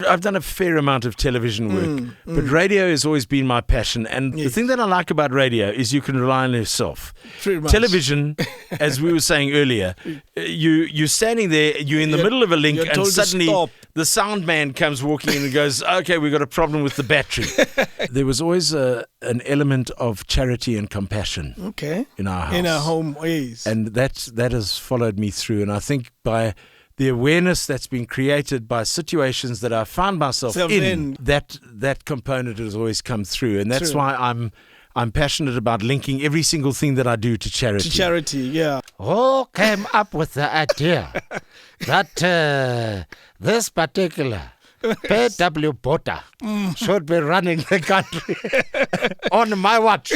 I've done a fair amount of television work, but radio has always been my passion. And the thing that I like about radio is you can rely on yourself. Pretty much. Television, as we were saying earlier, you're standing there, you're in the middle of a link, and suddenly the sound man comes walking in and goes, okay, we've got a problem with the battery. There was always an element of charity and compassion in our house. In our home ways. And that has followed me through. And I think by the awareness that's been created by situations that I found myself in, that component has always come through. And that's why I'm passionate about linking every single thing that I do to charity. To charity, yeah. Who came up with the idea that this particular P.W. Botha should be running the country on my watch?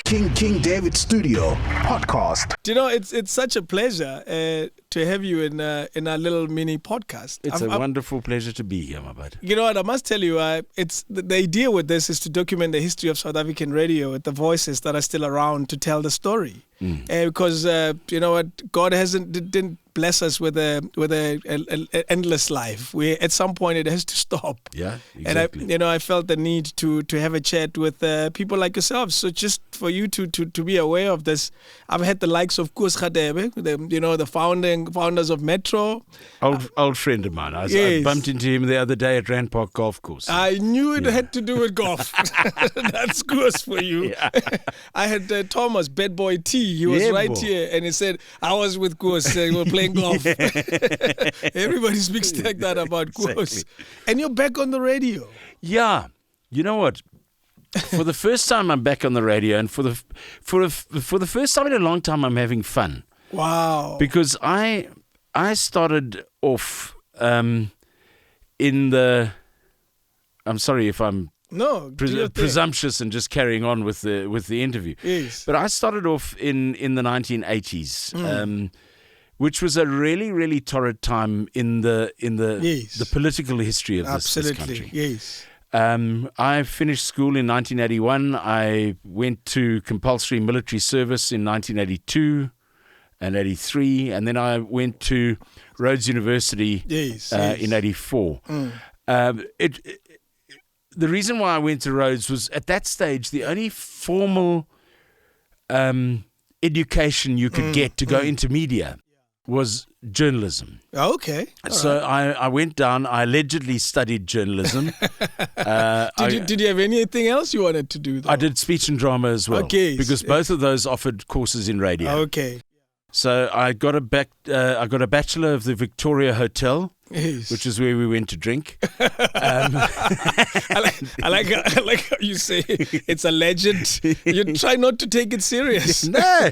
King David Studio Podcast. Do you know, it's such a pleasure to have you in our little mini podcast. It's a wonderful pleasure to be here, my bud. You know what, I must tell you, it's the idea with this is to document the history of South African radio with the voices that are still around to tell the story. Because you know what, God didn't bless us with a endless life. At some point it has to stop. Yeah, exactly. And I felt the need to have a chat with people like yourselves. So just for you to be aware of this, I've had the likes of Koos Radebe, the founders of Metro. Old friend of mine. I bumped into him the other day at Rand Park Golf Course. I knew it had to do with golf. That's Koos for you. Yeah. I had Thomas, Bad Boy T. He was here, and he said, I was with Koos. We were playing golf. Everybody speaks like that about Koos. Exactly. And you're back on the radio. Yeah. You know what? For the first time, I'm back on the radio, and for the first time in a long time, I'm having fun. Wow! Because I started off in the. I'm sorry if I'm presumptuous and just carrying on with the interview. Yes. But I started off in the 1980s. Which was a really, really torrid time in the political history of this country. Yes. I finished school in 1981. I went to compulsory military service in 1982 and 83, and then I went to Rhodes University in 84. The reason why I went to Rhodes was at that stage the only formal education you could get to go into media was journalism. Okay. So I went down. I allegedly studied journalism. Did you have anything else you wanted to do, though? I did speech and drama as well. Okay. Because both of those offered courses in radio. Okay. So I got a bachelor of the Victoria Hotel. Yes. Which is where we went to drink. I like how you say it's a legend. You try not to take it serious. No,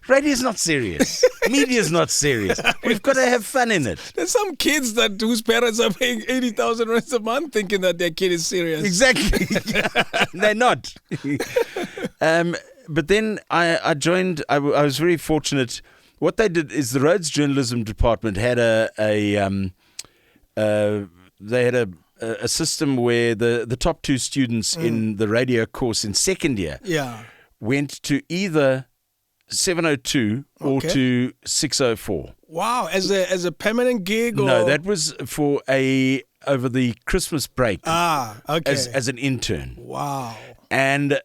radio's not serious. Media's not serious. We've got to have fun in it. There's some kids whose parents are paying 80,000 rands a month thinking that their kid is serious. Exactly. They're not. But then I joined. I was very fortunate. What they did is the Rhodes Journalism Department had they had a system where the top two students in the radio course in second year went to either 702 or to 604. Wow, as a permanent gig? Or? No, that was for over the Christmas break. Ah, okay. As an intern. Wow. And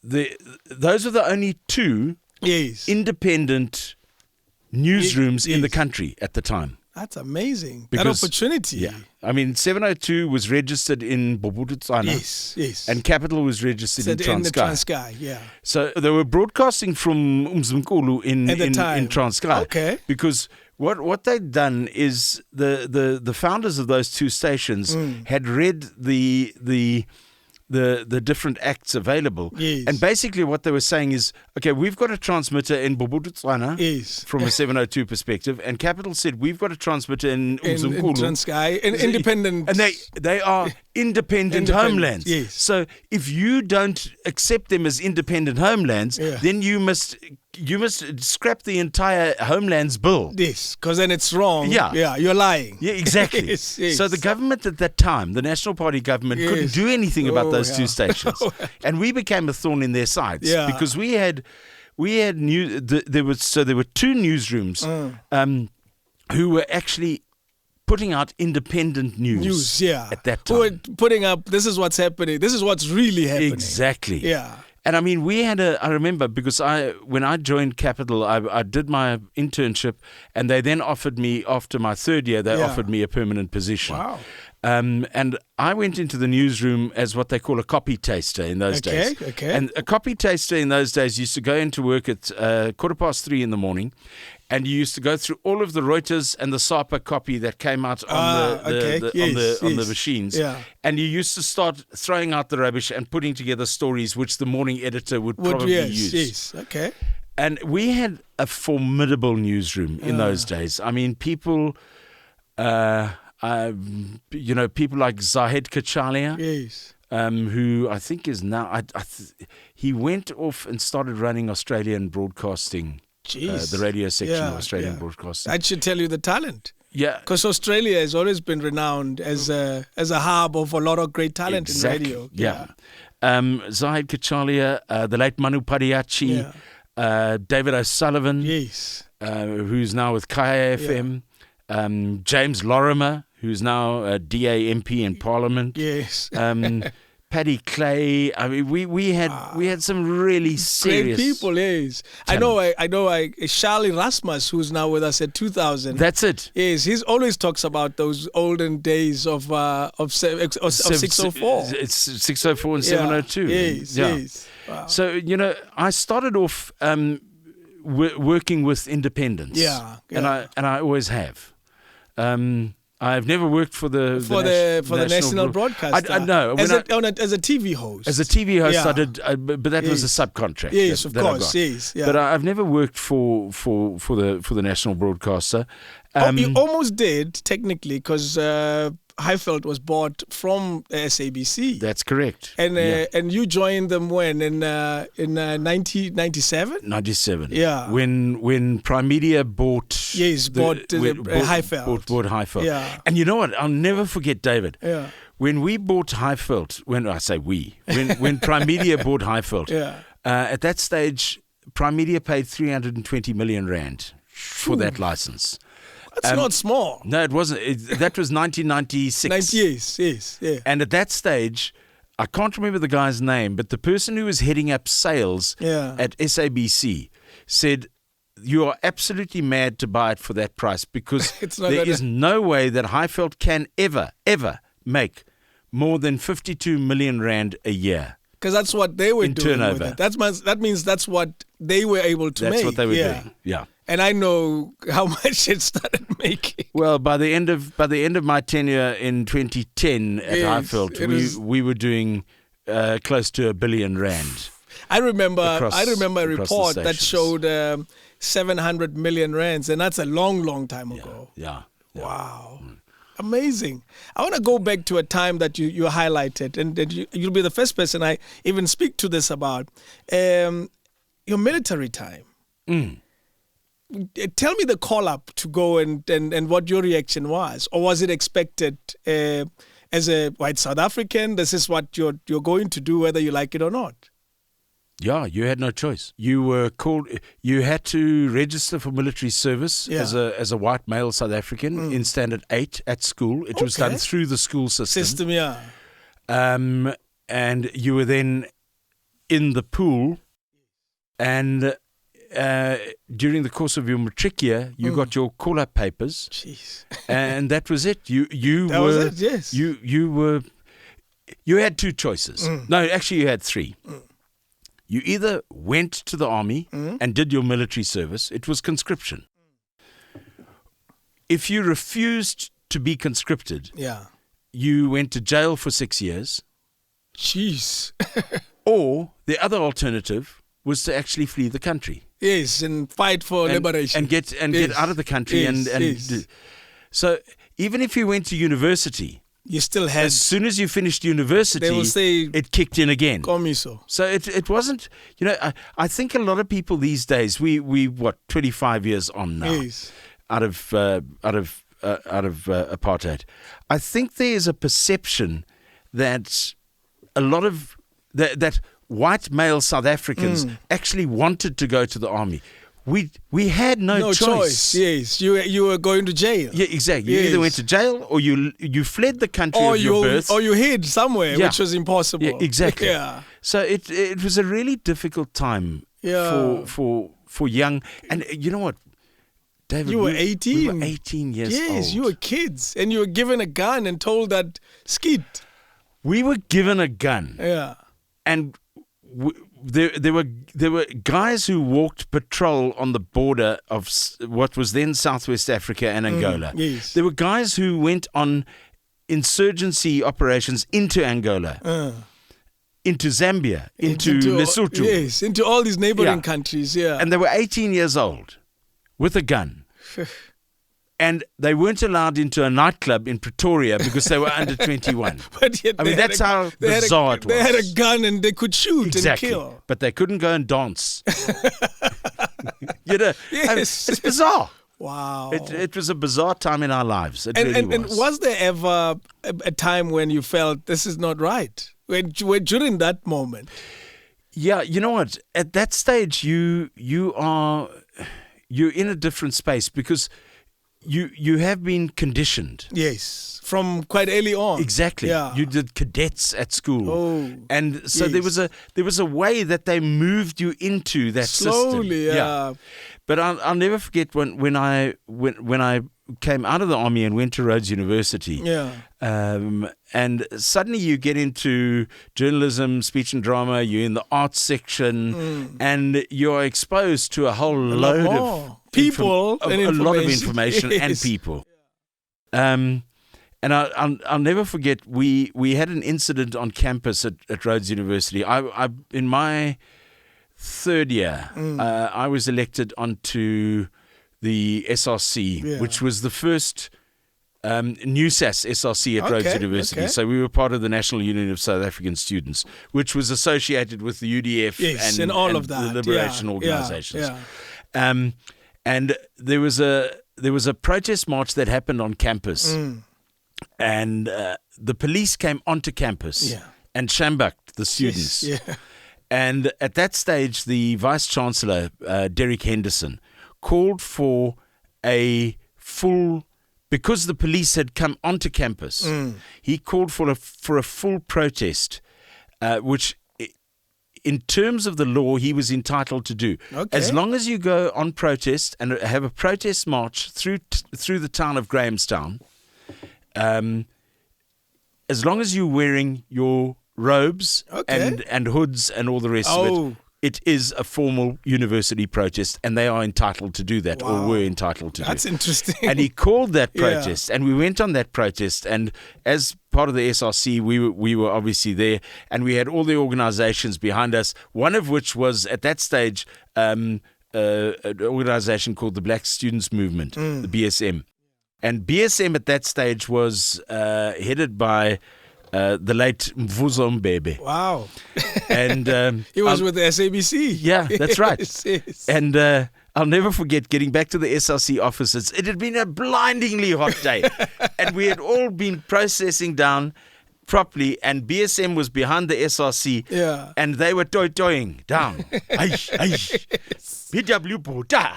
those were the only two independent newsrooms in the country at the time. That's amazing. That opportunity. Yeah. I mean, 702 was registered in Bobotswana. Yes. And Capital was registered in Transkei. In the Transkei, yeah. So they were broadcasting from Umzimkulu in Transkei. Okay. Because what they'd done is the founders of those two stations had read the different acts available. Yes. And basically what they were saying is, okay, we've got a transmitter in Bobotswana from a 702 perspective, and Capital said, we've got a transmitter in Umzimkulu. In Transkei, independent. And they are independent homelands. Yes. So if you don't accept them as independent homelands, then you must scrap the entire homelands bill. Yes, because then it's wrong. Yeah, you're lying. Yeah, exactly. Yes. So the government at that time, the National Party government, couldn't do anything about those two stations, and we became a thorn in their sides because we had there were two newsrooms who were actually putting out independent news. At that time. Who were putting up, this is what's happening. This is what's really happening. Exactly. Yeah. And I mean, I remember because when I joined Capital, I did my internship, and they then offered me, after my third year, offered me a permanent position. Wow. And I went into the newsroom as what they call a copy taster in those days. Okay. And a copy taster in those days used to go into work at 3:15 in the morning, and you used to go through all of the Reuters and the SAPA copy that came out on the machines. Yeah. And you used to start throwing out the rubbish and putting together stories which the morning editor would probably use. Yes, okay. And we had a formidable newsroom in those days. I mean, people, people like Zahed Kachalia. Yes. Who I think is now, he went off and started running Australian broadcasting. The radio section of Australian Broadcasting. That should tell you the talent. Yeah. Because Australia has always been renowned as a hub of a lot of great talent in radio. Yeah. Zahed Kachalia, the late Manu Padiachi, David O'Sullivan, who's now with Kaya FM, James Lorimer, who's now a DA MP in Parliament. Yes. Paddy Clay. I mean, we had some really serious great people. Yes, talent. I know. Charlie Rasmus, who's now with us at 2000. That's it. Yes, he always talks about those olden days of 604. It's 604 and 702. Yes. Wow. So I started off working with independents. And I always have. I've never worked for the national broadcaster. I know. As a TV host. As a TV host, I did, but that was a subcontract. Yes, of course. Yes, but I've never worked for the national broadcaster. You almost did technically, because Highveld was bought from SABC. That's correct. And you joined them when in 1997. 97. Yeah. When Primedia bought Highveld. Bought Highveld. Yeah. And you know what? I'll never forget, David. Yeah. When we bought Highveld, when Primedia bought Highveld, at that stage, Primedia paid 320 million rand for that license. That's not small. No, it wasn't. That was 1996. Yes. And at that stage, I can't remember the guy's name, but the person who was heading up sales at SABC said, "You are absolutely mad to buy it for that price, because there is no way that Highveld can ever make more than 52 million rand a year." Because that's what they were doing turnover. with it. That means that's what they were able to make. That's what they were doing. Yeah. And I know how much it started making. Well, by the end of my tenure in 2010 at Highveld, we were doing close to R1 billion. I remember a report that showed 700 million rands, and that's a long time ago. Yeah. Wow. Amazing. I want to go back to a time that you highlighted, and you'll be the first person I even speak to this about. Your military time. Tell me the call up to go and what your reaction was, or was it expected as a white South African? This is what you're going to do, whether you like it or not. Yeah, you had no choice. You were called. You had to register for military service as a white male South African in Standard 8 at school. It was done through the school system. And you were then in the pool, and during the course of your matric year, you got your call-up papers. Jeez. And that was it. You was it, yes. You had two choices. No, actually you had three. You either went to the army and did your military service. It was conscription. If you refused to be conscripted, you went to jail for 6 years. Jeez. Or the other alternative was to actually flee the country. Yes, and fight for liberation. And get out of the country. So even if you went to university, you still had... As soon as you finished university, they will say, it kicked in again. Comiso. So it wasn't... I think a lot of people these days, we 25 years on now, out of apartheid. I think there is a perception that a lot of... that white male South Africans actually wanted to go to the army. we had no choice. Yes, you were going to jail. Yeah, exactly. You either went to jail or you fled the country of your birth, or you hid somewhere, which was impossible. Yeah, exactly. Yeah. So it was a really difficult time for young. And you know what, David? You were 18. We were 18 years old. Yes, you were kids, and you were given a gun and told that skit. We were given a gun. Yeah. And there were guys who walked patrol on the border of what was then Southwest Africa and Angola. Yes. There were guys who went on insurgency operations into Angola, into Zambia, into Lesotho. Yes, into all these neighboring countries, And they were 18 years old with a gun. And they weren't allowed into a nightclub in Pretoria because they were under 21. But yet that's how bizarre it was. They had a gun and they could shoot and kill. But they couldn't go and dance. Yes. It's bizarre. Wow. It was a bizarre time in our lives. It really was. And was there ever a time when you felt this is not right? When during that moment? Yeah, you know what? At that stage, you're in a different space because you have been conditioned. Yes, from quite early on. Exactly. Yeah. You did cadets at school. Oh, and so there was a way that they moved you into that slowly, system. Yeah. But I'll never forget when I came out of the army and went to Rhodes University. Yeah. And suddenly you get into journalism, speech and drama, you're in the arts section, and you're exposed to a whole load of people, a lot of information yes. and people. And I'll never forget, we had an incident on campus at Rhodes University. I in my third year, I was elected onto the SRC, which was the first NUSAS SRC at Rhodes University. So we were part of the National Union of South African Students, which was associated with the UDF and all of that, the liberation organizations. Yeah. And there was a protest march that happened on campus, and the police came onto campus and shambucked the students. Yes. Yeah. And at that stage, the Vice Chancellor, Derek Henderson, called for a full, because the police had come onto campus, he called for a full protest, which in terms of the law he was entitled to do. As long as you go on protest and have a protest march through the town of Grahamstown, as long as you're wearing your robes and hoods and all the rest of it is a formal university protest, and they are entitled to do that, or were entitled to do. That's interesting. And he called that protest, and we went on that protest, and as part of the SRC, we were obviously there, and we had all the organizations behind us, one of which was, at that stage, an organization called the Black Students Movement, the BSM. And BSM at that stage was headed by the late Mvuzo Mbebe. Wow. And he was with the SABC. Yeah, that's right. Yes. And I'll never forget getting back to the SRC offices. It had been a blindingly hot day. And we had all been processing down properly, and BSM was behind the SRC. Yeah. And they were toying down. BW Bota.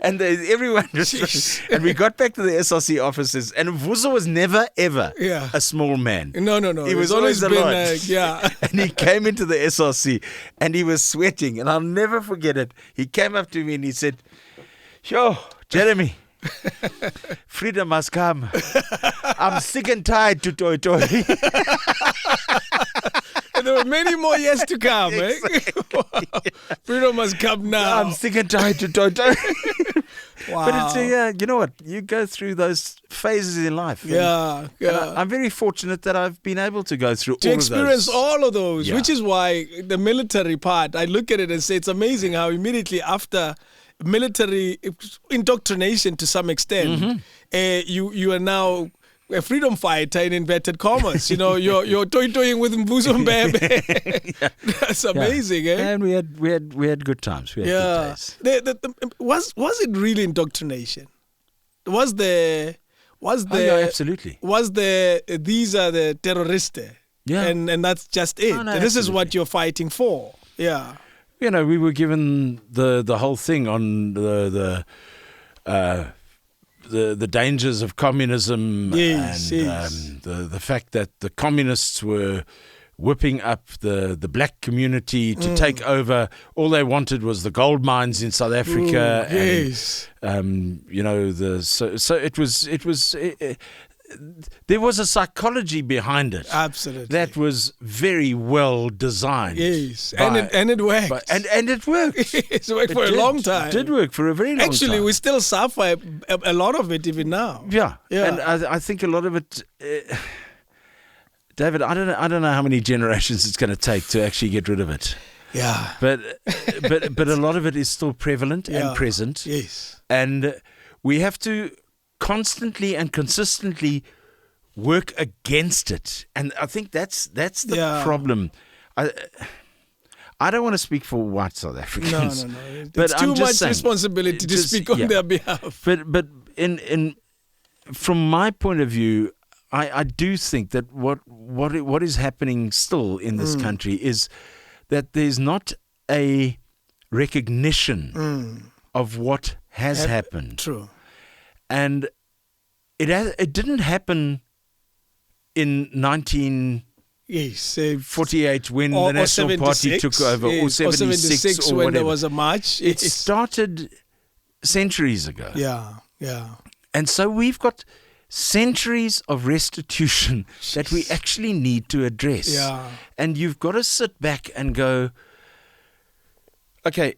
And everyone just, and we got back to the SRC offices, and Vuzo was never ever a small man. No. He was always a lot. And he came into the SRC and he was sweating, and I'll never forget it. He came up to me and he said, "Yo, Jeremy, freedom must come. I'm sick and tired to toy." And there were many more years to come. Exactly. Freedom must come now. I'm sick and tired to toy. Wow. But it's you know what? You go through those phases in life. Yeah. I'm very fortunate that I've been able to go through to all experience of those. all of those, which is why the military part, I look at it and say it's amazing how immediately after military indoctrination to some extent, you are now a freedom fighter in inverted commas. You know, you're toying with Mvuzo Mbebe. That's amazing, eh? And we had good times. We had good days. Was it really indoctrination? Was there? Absolutely. Was there? These are the terrorists. Yeah. And that's just it. No, and this is absolutely. what you're fighting for. Yeah. we were given the whole thing on the dangers of communism, and the fact that the communists were whipping up the black community to take over. All they wanted was the gold mines in South Africa. So it was. There was a psychology behind it. Absolutely. That was very well designed. Yes. And it worked. And it worked. It worked for a long time. It did work for a very long time. Actually, we still suffer a lot of it even now. Yeah. And I think a lot of it, David, I don't know how many generations it's going to take to actually get rid of it. Yeah. But a lot of it is still prevalent and present. Yes. And we have to constantly and consistently work against it, and I think that's the problem. I don't want to speak for white South Africans. No. But it's too much responsibility to speak on their behalf. But in from my point of view, I do think that what is happening still in this country is that there's not a recognition of what has happened. True. And it didn't happen in 1948 when the National Party took over, or 76 or when whatever. There was a march. It started centuries ago. Yeah. And so we've got centuries of restitution that we actually need to address. Yeah. And you've got to sit back and go, okay,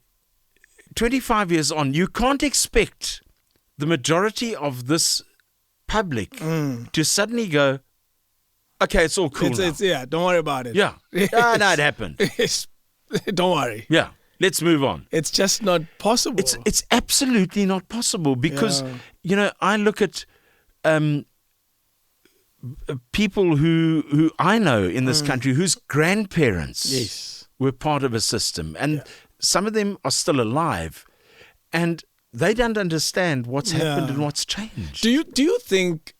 25 years on, you can't expect the majority of this public to suddenly go, okay, it's all cool now. Don't worry about it. Yeah. No, it happened. Don't worry. Yeah. Let's move on. It's just not possible. It's absolutely not possible because, I look at people who I know in this country whose grandparents were part of a system, and some of them are still alive, and they don't understand what's happened and what's changed. Do you think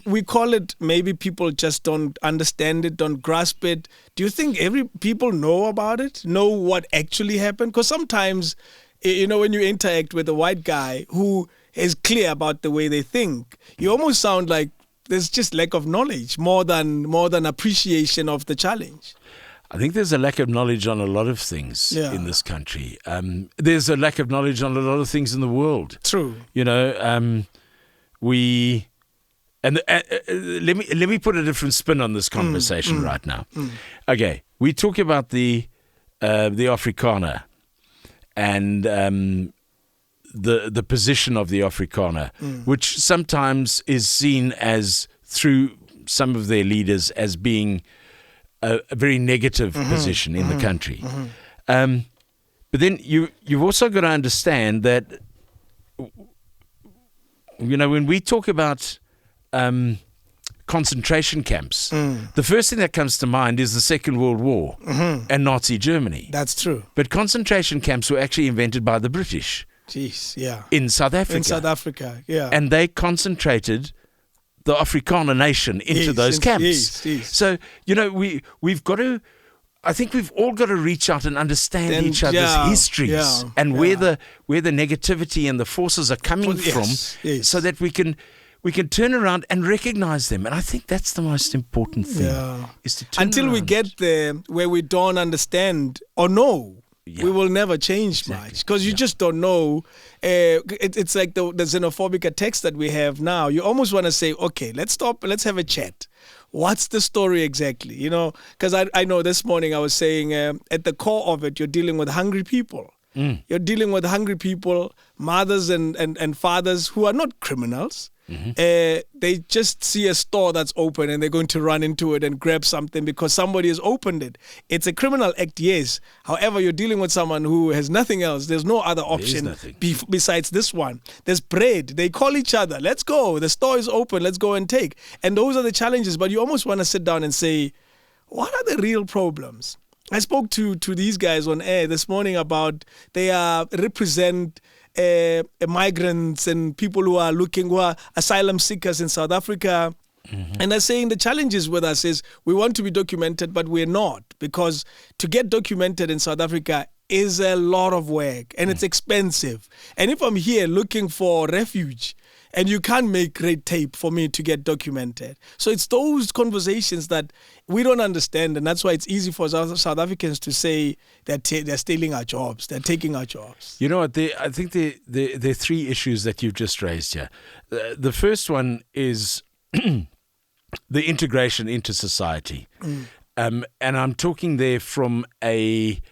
we call it, maybe people just don't understand it, don't grasp it. Do you think people know about it, know what actually happened? Because sometimes, when you interact with a white guy who is clear about the way they think, you almost sound like there's just lack of knowledge more than appreciation of the challenge. I think there's a lack of knowledge on a lot of things in this country. There's a lack of knowledge on a lot of things in the world. True. Let me put a different spin on this conversation right now. Okay, we talk about the Afrikaner and the position of the Afrikaner, which sometimes is seen as, through some of their leaders, as being a very negative position in the country. But then you've also got to understand that, when we talk about concentration camps, the first thing that comes to mind is the Second World War and Nazi Germany. That's true. But concentration camps were actually invented by the British. Jeez, yeah. In South Africa. Yeah. And they concentrated the Afrikaner nation into those camps. Yes. So, we've got to, I think we've all got to reach out and understand each other's histories and where the negativity and the forces are coming from, so that we can turn around and recognize them. And I think that's the most important thing. Is to turn Until around. we get there where we don't understand or know, we will never change much, because you just don't know. It's like the xenophobic text that we have now. You almost want to say, okay, let's stop, let's have a chat. What's the story exactly? Because I know this morning I was saying at the core of it, you're dealing with hungry people. You're dealing with hungry people, mothers and fathers who are not criminals. They just see a store that's open and they're going to run into it and grab something because somebody has opened it. It's a criminal act, yes. However, you're dealing with someone who has nothing else. There's no other option besides this one. There's bread. They call each other. Let's go. The store is open. Let's go and take. And those are the challenges. But you almost want to sit down and say, what are the real problems? I spoke to these guys on air this morning about they represent migrants and people who are asylum seekers in South Africa. And they're saying the challenges with us is we want to be documented, but we're not, because to get documented in South Africa is a lot of work and it's expensive. And if I'm here looking for refuge, and you can't make red tape for me to get documented. So it's those conversations that we don't understand, and that's why it's easy for South Africans to say that they're stealing our jobs, they're taking our jobs. You know what? I think there are three issues that you've just raised here. The first one is the integration into society. And I'm talking there from a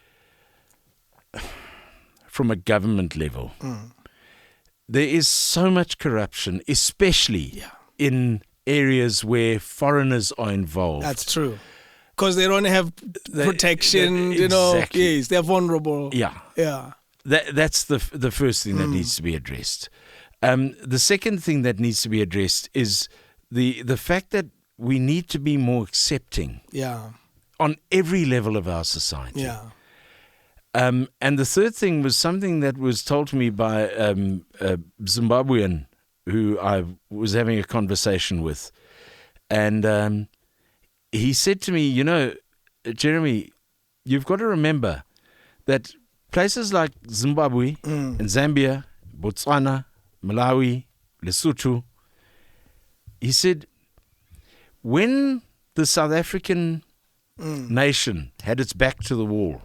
government level. There is so much corruption, especially in areas where foreigners are involved. That's true. Because they don't have protection, exactly. Yes, they're vulnerable. Yeah. That's the first thing that needs to be addressed. The second thing that needs to be addressed is the fact that we need to be more accepting on every level of our society. And the third thing was something that was told to me by a Zimbabwean who I was having a conversation with. And he said to me, Jeremy, you've got to remember that places like Zimbabwe and Zambia, Botswana, Malawi, Lesotho, he said, when the South African nation had its back to the wall,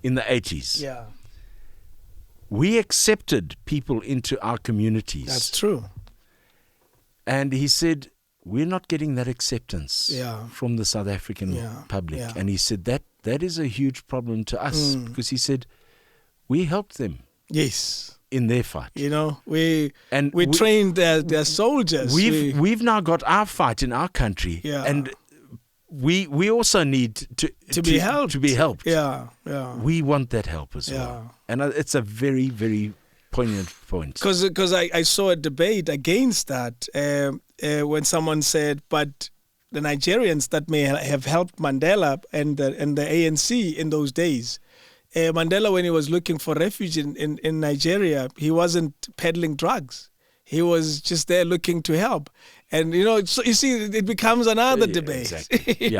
in the 80s, we accepted people into our communities. That's true. And he said, we're not getting that acceptance from the South African public. And he said that is a huge problem to us because he said, we helped them. Yes. In their fight. We trained their soldiers. We've now got our fight in our country. And we also need to be helped. Yeah. We want that help as well. And it's a very, very poignant point. Because I saw a debate against that when someone said, but the Nigerians that may have helped Mandela and the ANC in those days, Mandela, when he was looking for refuge in Nigeria, he wasn't peddling drugs. He was just there looking to help. And, so you see, it becomes another debate. Exactly.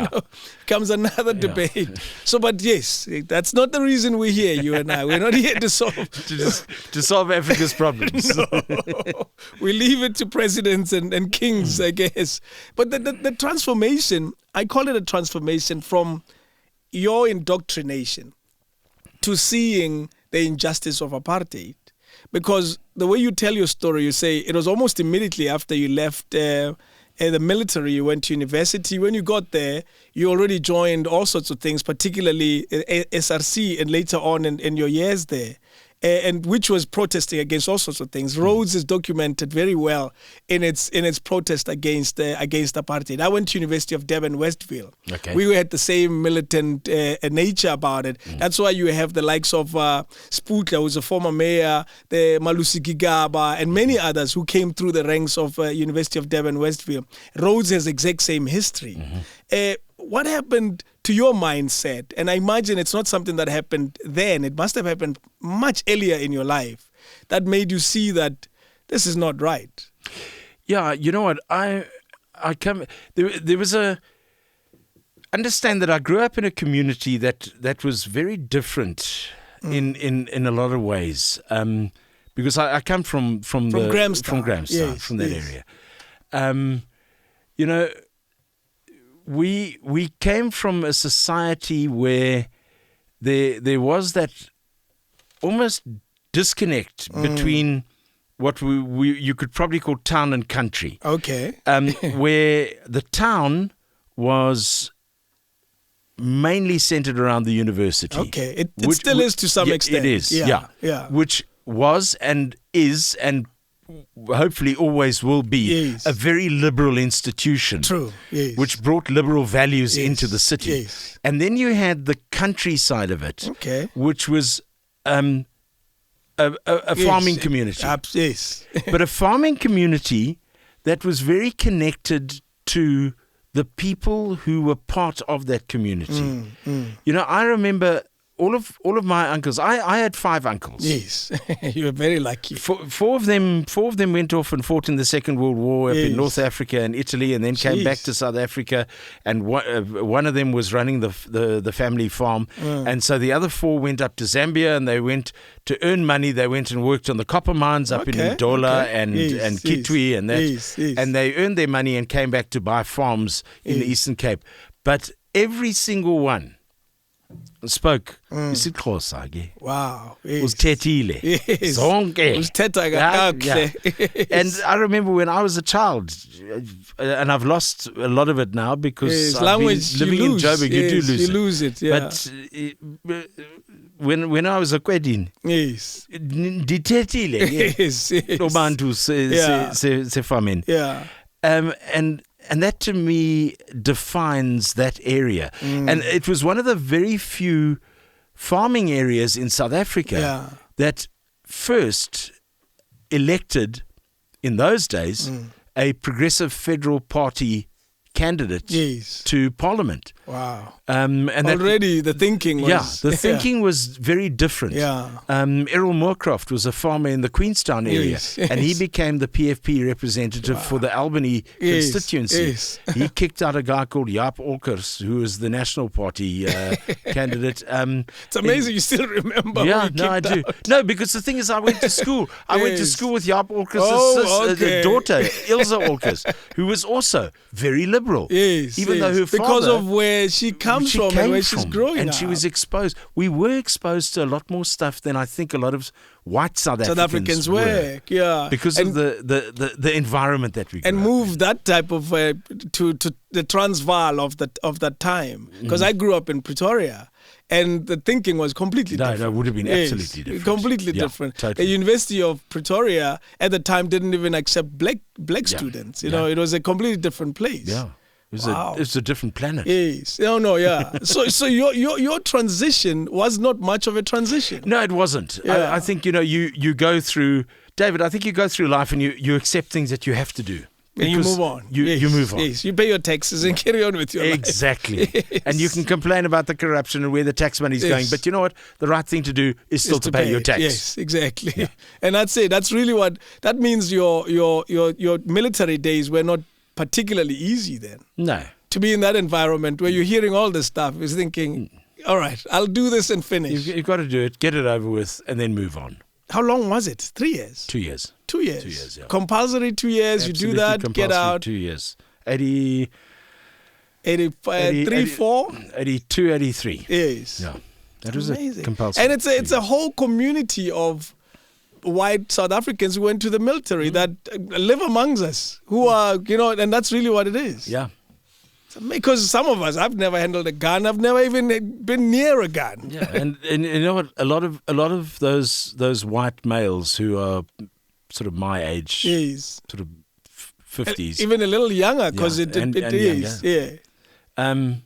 Becomes another debate. So, but yes, that's not the reason we're here, you and I. We're not here to solve... to solve Africa's problems. No. We leave it to presidents and kings, I guess. But the transformation, I call it a transformation from your indoctrination to seeing the injustice of apartheid. Because the way you tell your story, you say it was almost immediately after you left the military, you went to university. When you got there, you already joined all sorts of things, particularly SRC and later on in your years there. And which was protesting against all sorts of things. Rhodes is documented very well in its protest against apartheid. I went to University of Durban, Westville. Okay. We had the same militant nature about it. That's why you have the likes of Sputla, who's a former mayor, the Malusi Gigaba, and many others who came through the ranks of University of Durban, Westville. Rhodes has the exact same history. What happened to your mindset? And I imagine it's not something that happened then. It must have happened much earlier in your life that made you see that this is not right. Yeah, you know what? There was understand that I grew up in a community that was very different in a lot of ways. Because I come from Grahamstown, from that area. We came from a society where there was that almost disconnect between what you could probably call town and country. Okay. Where the town was mainly centered around the university. Okay. It still is to some extent. It is. Yeah. Which was and is and hopefully always will be a very liberal institution. True. Yes. Which brought liberal values into the city. Yes. And then you had the countryside of it, which was a farming community. Yes. But a farming community that was very connected to the people who were part of that community. I remember all of my uncles, I had 5 uncles. Yes, you were very lucky. Four of them went off and fought in the Second World War up in North Africa and Italy, and then came back to South Africa. And one of them was running the family farm, and so the other 4 went up to Zambia, and they went to earn money. They went and worked on the copper mines up in Ndola and Kitwe and that, and they earned their money and came back to buy farms in the Eastern Cape. But every single one spoke isiXhosa. Wow. Usithethile. Yes. Zonke. Usithetha kakuhle. And I remember when I was a child, and I've lost a lot of it now because I've been living in Joburg. You do lose it. You lose it, yeah. But when I was a Kwedin, yes, ndithethile. Yes. Abantu se Yeah. And that to me defines that area. And it was one of the very few farming areas in South Africa that first elected, in those days, a progressive federal party candidate to Parliament. Wow. And already the thinking was... the thinking was very different. Errol Moorcroft was a farmer in the Queenstown area, and he became the PFP representative for the Albany constituency. He kicked out a guy called Jaap Olkers, who was the National Party candidate. It's amazing you still remember. Yeah, no, I do. No, because the thing is, I went to school. I went to school with Jaap Olkers' daughter, Ilse Olkers, who was also very liberal. Even though her father... Because of where she comes from and where she's growing and up. She was exposed. We were exposed to a lot more stuff than I think a lot of white South Africans were. Yeah. Because of the environment that we grew and up moved in. that type of to the Transvaal of that time. Because I grew up in Pretoria. And the thinking was completely different. No, it would have been absolutely different. Completely different. Totally. The University of Pretoria at the time didn't even accept black students. You know, it was a completely different place. Yeah. It was a different planet. Yes. No, yeah. So your transition was not much of a transition. No, it wasn't. Yeah. I think, you go through, David, I think you go through life and you accept things that you have to do. And you move on. You move on. Yes, you pay your taxes and carry on with your life. Exactly. Yes. And you can complain about the corruption and where the tax money is going. But you know what? The right thing to do is still to pay your tax. Yes, exactly. Yeah. And that's it. That's really that means your military days were not particularly easy then. No. To be in that environment where you're hearing all this stuff is thinking, all right, I'll do this and finish. You've got to do it, get it over with, and then move on. How long was it? 3 years? 2 years. 2 years. 2 years, yeah. Compulsory 2 years, Absolutely you do that, get out. 2 years. 83, 4? 82, 83. Yes. Yeah. That was amazing. A compulsory. And it's a whole community of white South Africans who went to the military that live amongst us, who are, and that's really what it is. Yeah. Because some of us, I've never handled a gun. I've never even been near a gun. Yeah, and you know what? A lot of those white males who are sort of my age, sort of 50s, even a little younger, because it is, find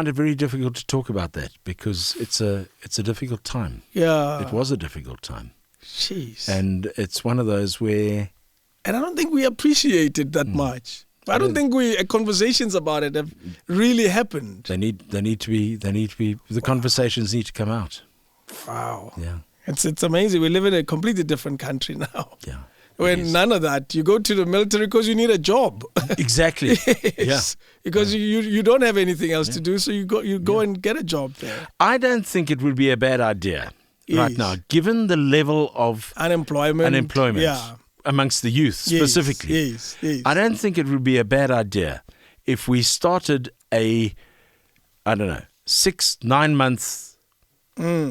it very difficult to talk about that because it's a difficult time. Yeah, it was a difficult time. Jeez, and it's one of those where, and I don't think we appreciate it that much. I don't think conversations about it have really happened. They need to be. The conversations need to come out. Wow. Yeah. It's amazing. We live in a completely different country now. Yeah. When none of that, you go to the military because you need a job. Exactly. Yes. Because you don't have anything else to do, so you go and get a job there. I don't think it would be a bad idea right now, given the level of unemployment. Yeah. Amongst the youth specifically. Yes. I don't think it would be a bad idea if we started 6-9 month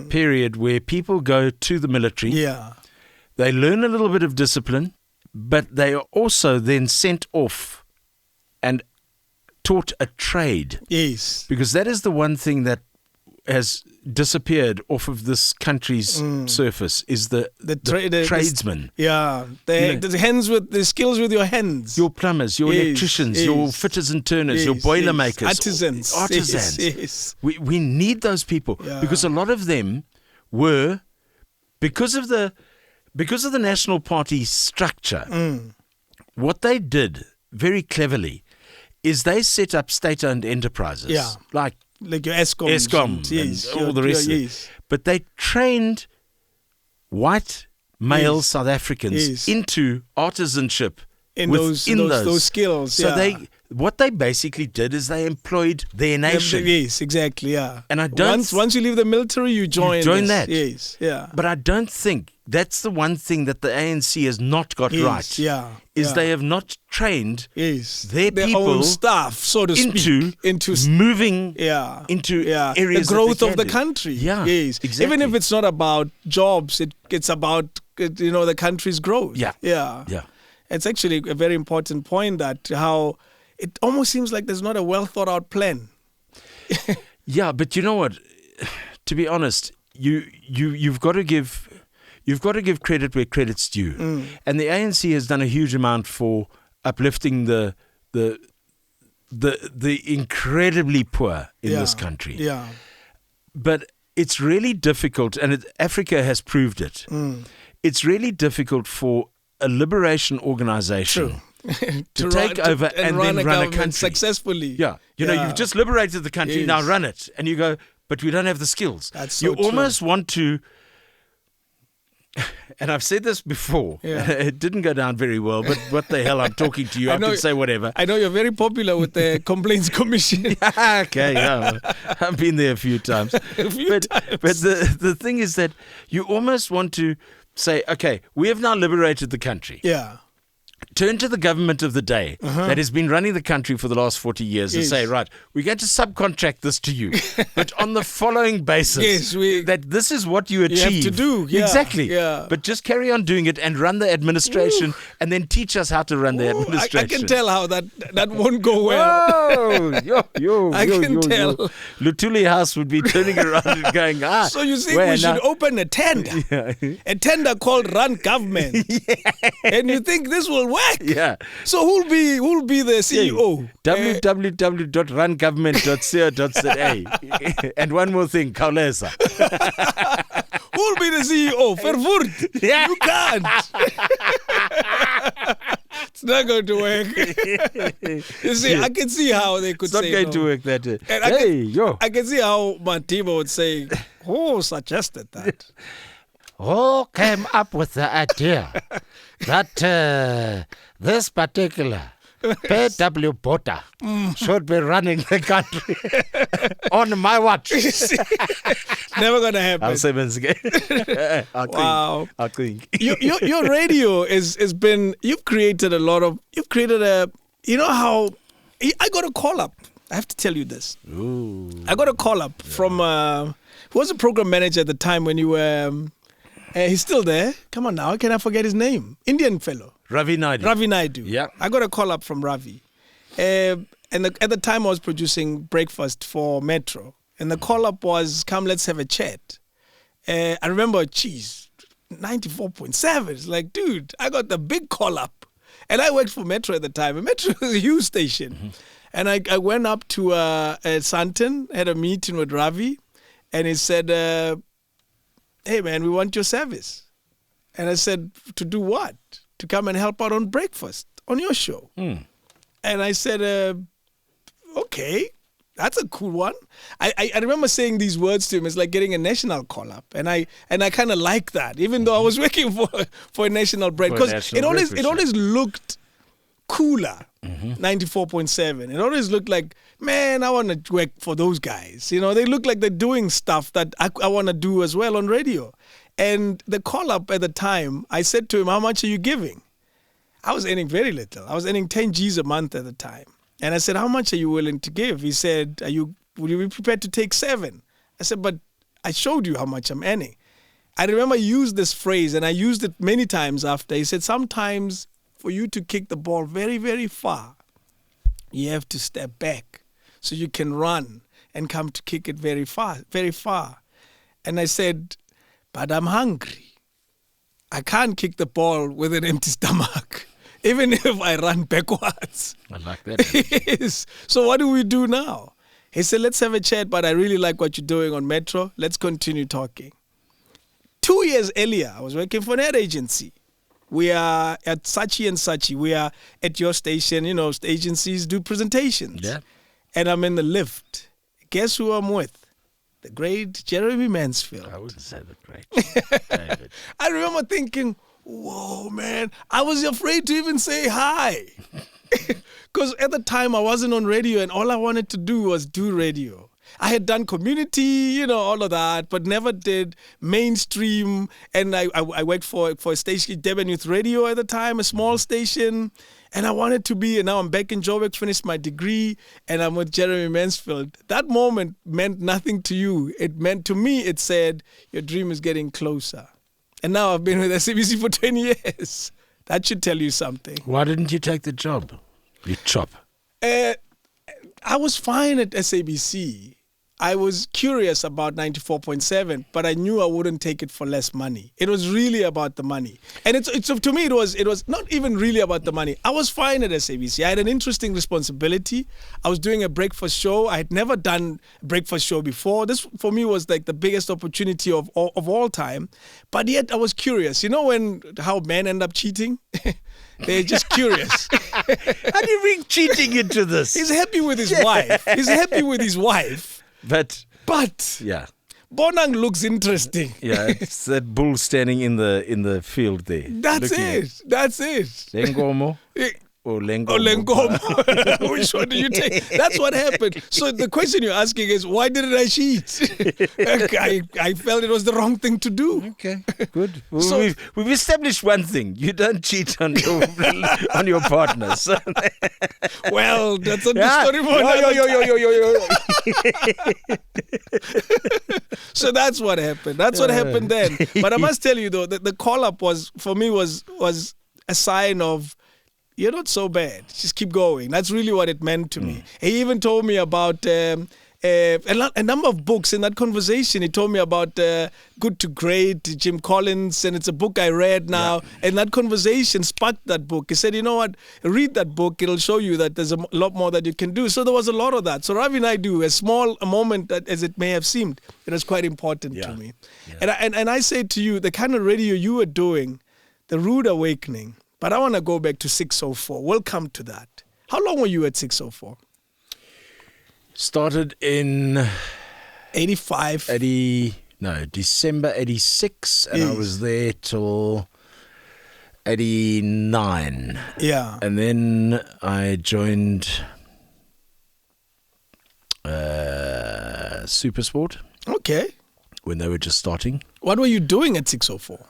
period where people go to the military. Yeah. They learn a little bit of discipline, but they are also then sent off and taught a trade. Yes. Because that is the one thing that has disappeared off of this country's surface is the tradesmen. The hands with the skills with your hands. Your plumbers, your electricians, your fitters and turners, your boiler makers, artisans. Yes. We need those people because a lot of them were because of the National Party structure. What they did very cleverly is they set up state-owned enterprises like like your ESCOM. ESCOM and all the rest of it. But they trained white male South Africans into artisanship in those skills. So what they basically did is they employed their nation. Yes, exactly. Yeah. And I don't. Once you leave the military, you join that. Yes. Yeah. But I don't think that's the one thing that the ANC has not got right. Yeah. Is they have not trained their people, own staff, so to speak, into moving into areas, the growth that of the country. Yeah, yes, exactly. Even if it's not about jobs, it's about the country's growth. Yeah. It's actually a very important point that how it almost seems like there's not a well thought out plan. Yeah, but you know what? To be honest, you've got to give credit where credit's due, and the ANC has done a huge amount for uplifting the incredibly poor in this country. Yeah, but it's really difficult, and Africa has proved it. It's really difficult for a liberation organization to take over and then run a country successfully. Yeah, you've just liberated the country, now run it, and you go, but we don't have the skills. That's so you almost want to. And I've said this before. It didn't go down very well, but what the hell, I'm talking to you. I can say whatever. I know you're very popular with the Complaints Commission. Okay, I've been there a few times. But the thing is that you almost want to say, okay, we have now liberated the country. Yeah. Turn to the government of the day that has been running the country for the last 40 years and say, right, we're going to subcontract this to you, but on the following basis, that this is what you achieve. You have to do. Yeah, exactly. Yeah. But just carry on doing it and run the administration and then teach us how to run the administration. I can tell how that won't go well. Oh, I can tell. Lutuli House would be turning around and going, So you think we should open a tender? A tender called Run Government. And you think this will work? Yeah. So who'll be the CEO? www.rungovernment.co.za. And one more thing, Kaulesa. Who'll be the CEO? Vervoerd. Yeah. You can't. It's not going to work. You see, I can see how they could say it's not going to work that way. I can see how Matiba would say, who suggested that? Who came up with the idea that this particular PW Bota should be running the country on my watch? Never going to happen. I'll say once again. I think. Your radio has been, you've created how, I got a call up. I have to tell you this. Ooh. I got a call up from, who was a program manager at the time when you were, he's still there. Come on now. Can I forget his name? Indian fellow. Ravi Naidu. Yeah. I got a call up from Ravi. And at the time I was producing breakfast for Metro. And the call up was, come, let's have a chat. I remember, 94.7. It's like, dude, I got the big call up. And I worked for Metro at the time. And Metro was a huge station. Mm-hmm. And I went up to Sandton, had a meeting with Ravi. And he said, hey, man, we want your service. And I said, to do what? To come and help out on breakfast on your show. And I said, okay, that's a cool one. I remember saying these words to him. It's like getting a national call up. And I kind of like that, even though I was working for a national brand. Because it always looked cooler. 94.7. It always looked like, man, I want to work for those guys. They look like they're doing stuff that I want to do as well on radio. And the call up at the time, I said to him, how much are you giving? I was earning very little. I was earning 10 G's a month at the time. And I said, how much are you willing to give? He said, will you be prepared to take 7? I said, but I showed you how much I'm earning. I remember I used this phrase, and I used it many times after. He said, sometimes for you to kick the ball very, very far, you have to step back so you can run and come to kick it very far, very far. And I said, but I'm hungry. I can't kick the ball with an empty stomach, even if I run backwards. I like that. Yes. So what do we do now? He said, let's have a chat, but I really like what you're doing on Metro. Let's continue talking. 2 years earlier, I was working for an ad agency. We are at Sachi and Sachi. We are at your station. Agencies do presentations. Yeah. And I'm in the lift guess who I'm with? The great Jeremy Mansfield. I wouldn't say the great David. I remember thinking, whoa, man, I was afraid to even say hi. Because at the time I wasn't on radio and all I wanted to do was do radio. I had done community, all of that, but never did mainstream. And I worked for a station, Durban Youth Radio at the time, a small station. And I wanted to be, and now I'm back in Joburg, finished my degree, and I'm with Jeremy Mansfield. That moment meant nothing to you. It meant to me, it said, your dream is getting closer. And now I've been with SABC for 20 years. That should tell you something. Why didn't you take the job? You chop. I was fine at SABC. I was curious about 94.7, but I knew I wouldn't take it for less money. It was really about the money. And it's to me, it was not even really about the money. I was fine at SABC. I had an interesting responsibility. I was doing a breakfast show. I had never done a breakfast show before. This, for me, was like the biggest opportunity of all time. But yet, I was curious. You know how men end up cheating? They're just curious. How do you bring cheating into this? He's happy with his wife. But yeah, Bonang looks interesting. Yeah, it's that bull standing in the field there. That's it. Lengomo or Lengomo. Which one do you take? That's what happened. So the question you're asking is, why didn't I cheat? I felt it was the wrong thing to do. Okay, good. Well, so, we've established one thing: you don't cheat on your partners. Well, that's a story for another. So that's what happened. That's what happened then. But I must tell you though, that the call up was a sign of, you're not so bad. Just keep going. That's really what it meant to me. He even told me about a number of books in that conversation. He told me about Good to Great, Jim Collins, and it's a book I read now. Yeah. And that conversation sparked that book. He said, you know what, read that book. It'll show you that there's a lot more that you can do. So there was a lot of that. So Ravi and I do, as small a moment as it may have seemed, it was quite important to me. Yeah. And I say to you, the kind of radio you were doing, the rude awakening. But I want to go back to 604. We'll come to that. How long were you at 604? Started in 85. December 86. And I was there till 89. Yeah. And then I joined Supersport. Okay. When they were just starting. What were you doing at 604?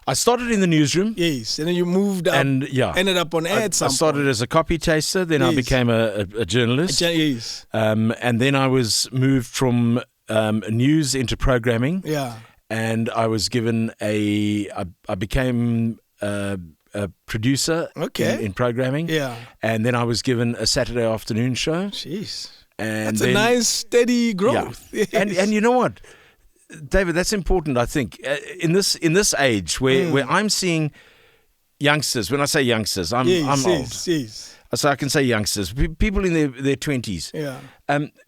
I started in the newsroom. Yes, and then you moved up and ended up on air at some point. I started as a copy taster, then I became a journalist. Yes. And then I was moved from news into programming. Yeah. And I was given I became a producer in programming. Yeah. And then I was given a Saturday afternoon show. Jeez. And that's a nice, steady growth. Yeah. Yes. And you know what? David, that's important, I think, in this age where I'm seeing youngsters. When I say youngsters, I'm old. Yes. So I can say youngsters, people in their 20s,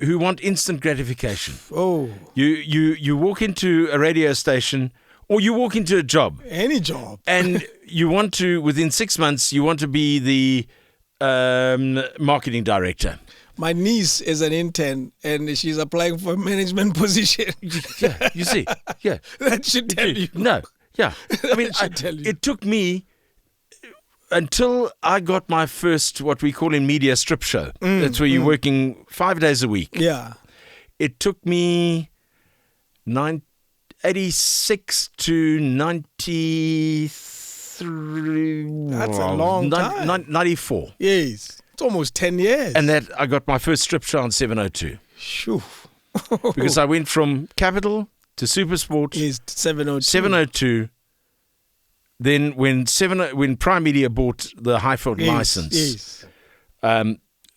who want instant gratification. Oh, you walk into a radio station, or you walk into a job, any job, and you want to, within 6 months, you want to be the marketing director. My niece is an intern, and she's applying for a management position. Yeah, you see. Yeah. That should tell you. No, yeah. I mean, it took me until I got my first, what we call in media, strip show. That's where you're working 5 days a week. Yeah. It took me 86 to 93. That's a long time. 94. Yes. It's almost 10 years. And that I got my first strip show on 702. Shoo. Because I went from Capital to Supersport. Yes, 702. 702. Then when Prime Media bought the Highfield license,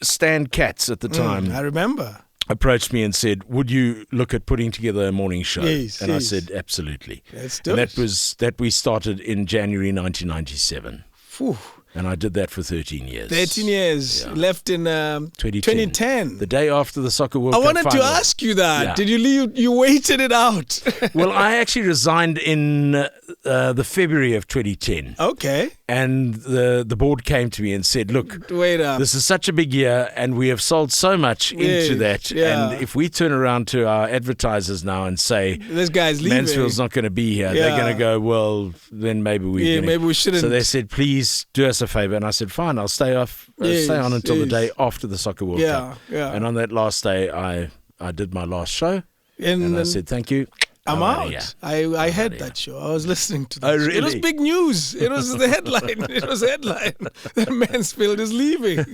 Stan Katz at the time, I remember, approached me and said, "Would you look at putting together a morning show?" Yes, and I said, "Absolutely." Let's do it. That we started in January 1997. Whew. And I did that for 13 years. 13 years. Left in 2010. The day after the Soccer World Cup final. I wanted to ask you that. Yeah. Did you leave? You waited it out. Well, I actually resigned in the February of 2010. Okay. And the board came to me and said, look, wait up. This is such a big year and we have sold so much into that. Yeah. And if we turn around to our advertisers now and say, this guy's leaving, Mansfield's not going to be here, they're going to go, well, then maybe maybe we shouldn't. So they said, please do us a favor. And I said, fine, I'll stay on until the day after the Soccer World Cup. Yeah. And on that last day, I did my last show. And I said, thank you. I'm out. I had that show. I was listening to that. Oh, really? It was big news. It was the headline. It was headline that Mansfield is leaving.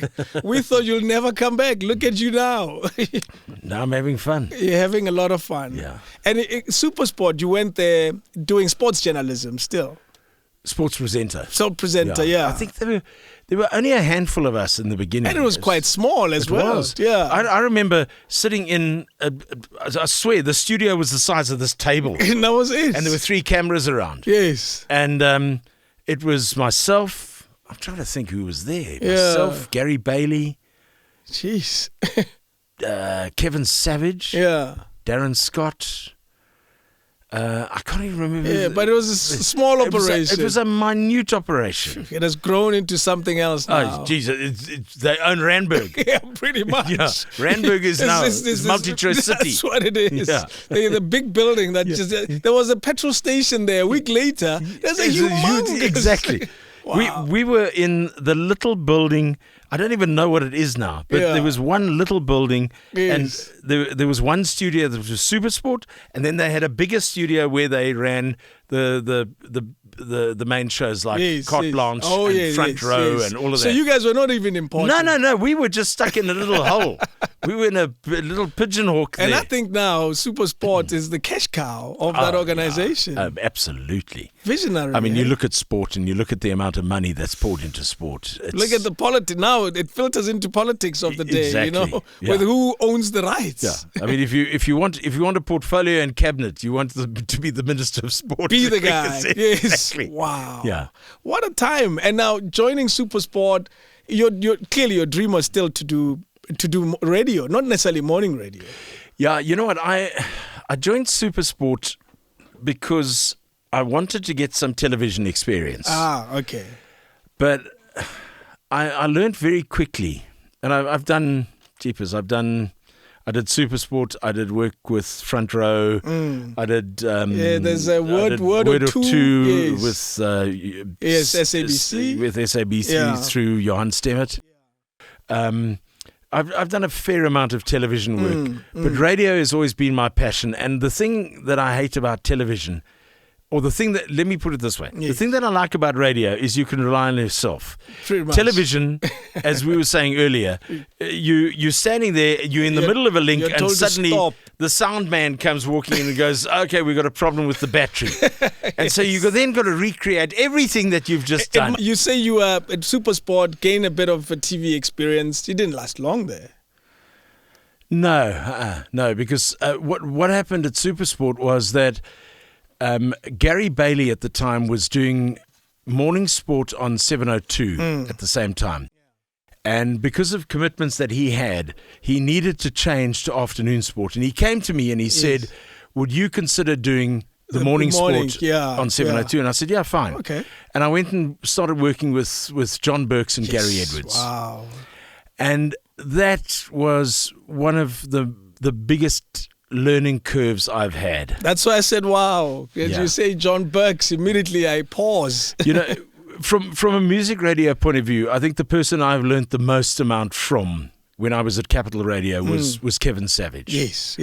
We thought you'll never come back. Look at you now. Now I'm having fun. You're having a lot of fun. Yeah. And Supersport, you went there doing sports journalism still. Sports presenter. Yeah. I think there were only a handful of us in the beginning. And it was quite small as well. Was. Yeah. I remember sitting in, I swear, the studio was the size of this table. And that was it. And there were 3 cameras around. Yes. And it was myself. I'm trying to think who was there. Myself, Gary Bailey. Jeez. Kevin Savage. Yeah. Darren Scott. I can't even remember. Yeah, but it was a small operation. It was a minute operation. It has grown into something else now. Oh, geez, they own Randburg. Yeah, pretty much. Yeah, Randburg is now multi-choice city. That's what it is. Yeah. The big building that there was a petrol station there. A week later, there's a humongous. Exactly. Wow. We were in the little building. I don't even know what it is now, but there was one little building, and there was one studio that was Supersport, and then they had a bigger studio where they ran the main shows like Carte Blanche and Front Row and all of that. So you guys were not even important. No. We were just stuck in a little hole. We were in a little pigeon hawk there. And I think now Supersport is the cash cow of that organization. Yeah. Absolutely. Visionary. I mean, you look at sport and you look at the amount of money that's poured into sport. Look at the politics. Now it filters into politics of the day, exactly. with who owns the rights. Yeah. I mean, if you want a portfolio and cabinet, you want to be the Minister of Sport. Be the guy. Yes. Exactly. Wow. Yeah. What a time. And now joining Supersport, clearly your dream was still to do radio, not necessarily morning radio. Yeah, you know what? I joined Supersport because I wanted to get some television experience. Ah, okay. But I learned very quickly, and I've done jeepers. I did Supersport. I did work with Front Row. I did. There's a word or two with SABC. With SABC through Johan Stemmert. I've done a fair amount of television work, but radio has always been my passion. And the thing that I hate about television, let me put it this way. Yes. The thing that I like about radio is you can rely on yourself. Pretty much. Television, as we were saying earlier, you're standing there, you're in the middle of a link, and suddenly the sound man comes walking in and goes, okay, we've got a problem with the battery. And so you've then got to recreate everything that you've just done. You say you at Supersport gained a bit of a TV experience. You didn't last long there. No, because what happened at Supersport was that Gary Bailey at the time was doing morning sport on 702 at the same time. And because of commitments that he had, he needed to change to afternoon sport. And he came to me and he said, would you consider doing the morning sport on 702? And I said, yeah, fine. Okay. And I went and started working with John Burks and Gary Edwards. Wow. And that was one of the biggest learning curves I've had. That's why I said, wow. As you say John Burks, immediately I pause. You know, from a music radio point of view, I think the person I've learned the most amount from when I was at Capital Radio was Kevin Savage. Yes.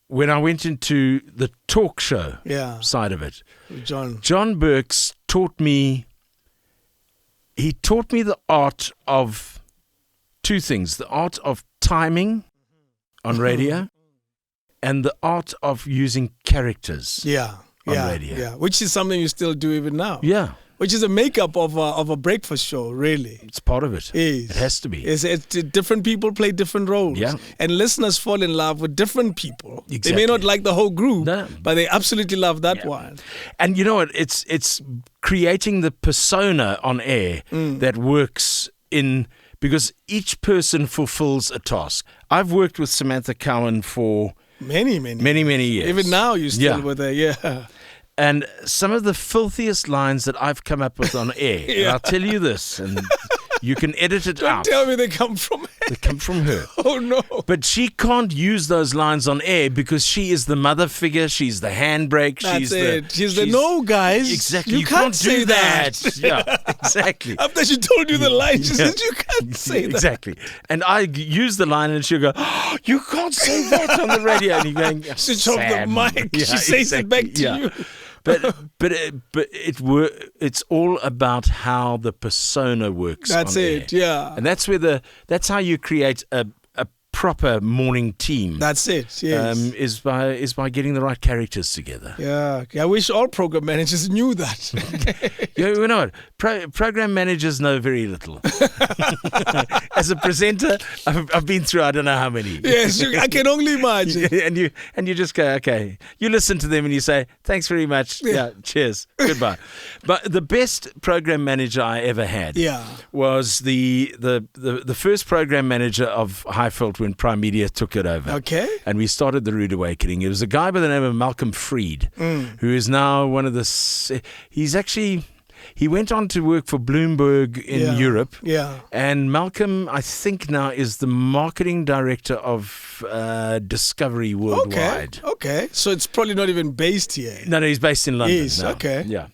When I went into the talk show side of it, John Burks taught me the art of two things: the art of timing on radio and the art of using characters on radio. Yeah, which is something you still do even now. Yeah. Which is a makeup of a breakfast show, really. It's part of it. It has to be. It's different people play different roles. Yeah. And listeners fall in love with different people. Exactly. They may not like the whole group, but they absolutely love that one. And you know what? It's creating the persona on air that works because each person fulfills a task. I've worked with Samantha Cowan for many years. Even now you're still with her, And some of the filthiest lines that I've come up with on air, and I'll tell you this, and you can edit it out. Don't tell me they come from her. They come from her. Oh, no. But she can't use those lines on air because she is the mother figure. She's the handbrake. She's the no, guys. Exactly. You can't say do that. Yeah, exactly. After she told you the line, she said, you can't say that. Exactly. And I use the line and she'll go, oh, you can't say that on the radio. And you're going, switch off the mic. Yeah, she says it back to you. But it's all about how the persona works. That's on it, air. yeah. And that's how you create a proper morning team. That's it. Yes. Is by getting the right characters together. Yeah. I wish all program managers knew that. You know what? Program managers know very little. As a presenter, I've been through I don't know how many. Yes, I can only imagine. And you just go, okay. You listen to them and you say, thanks very much. Yeah, cheers. Goodbye. But the best program manager I ever had was the first program manager of Highveld when Prime Media took it over. Okay. And we started the Rude Awakening. It was a guy by the name of Malcolm Freed, who is now one of the... He went on to work for Bloomberg in Europe. Yeah. And Malcolm, I think now, is the marketing director of Discovery Worldwide. Okay. So it's probably not even based here. No, he's based in London. Yes, okay. Yeah.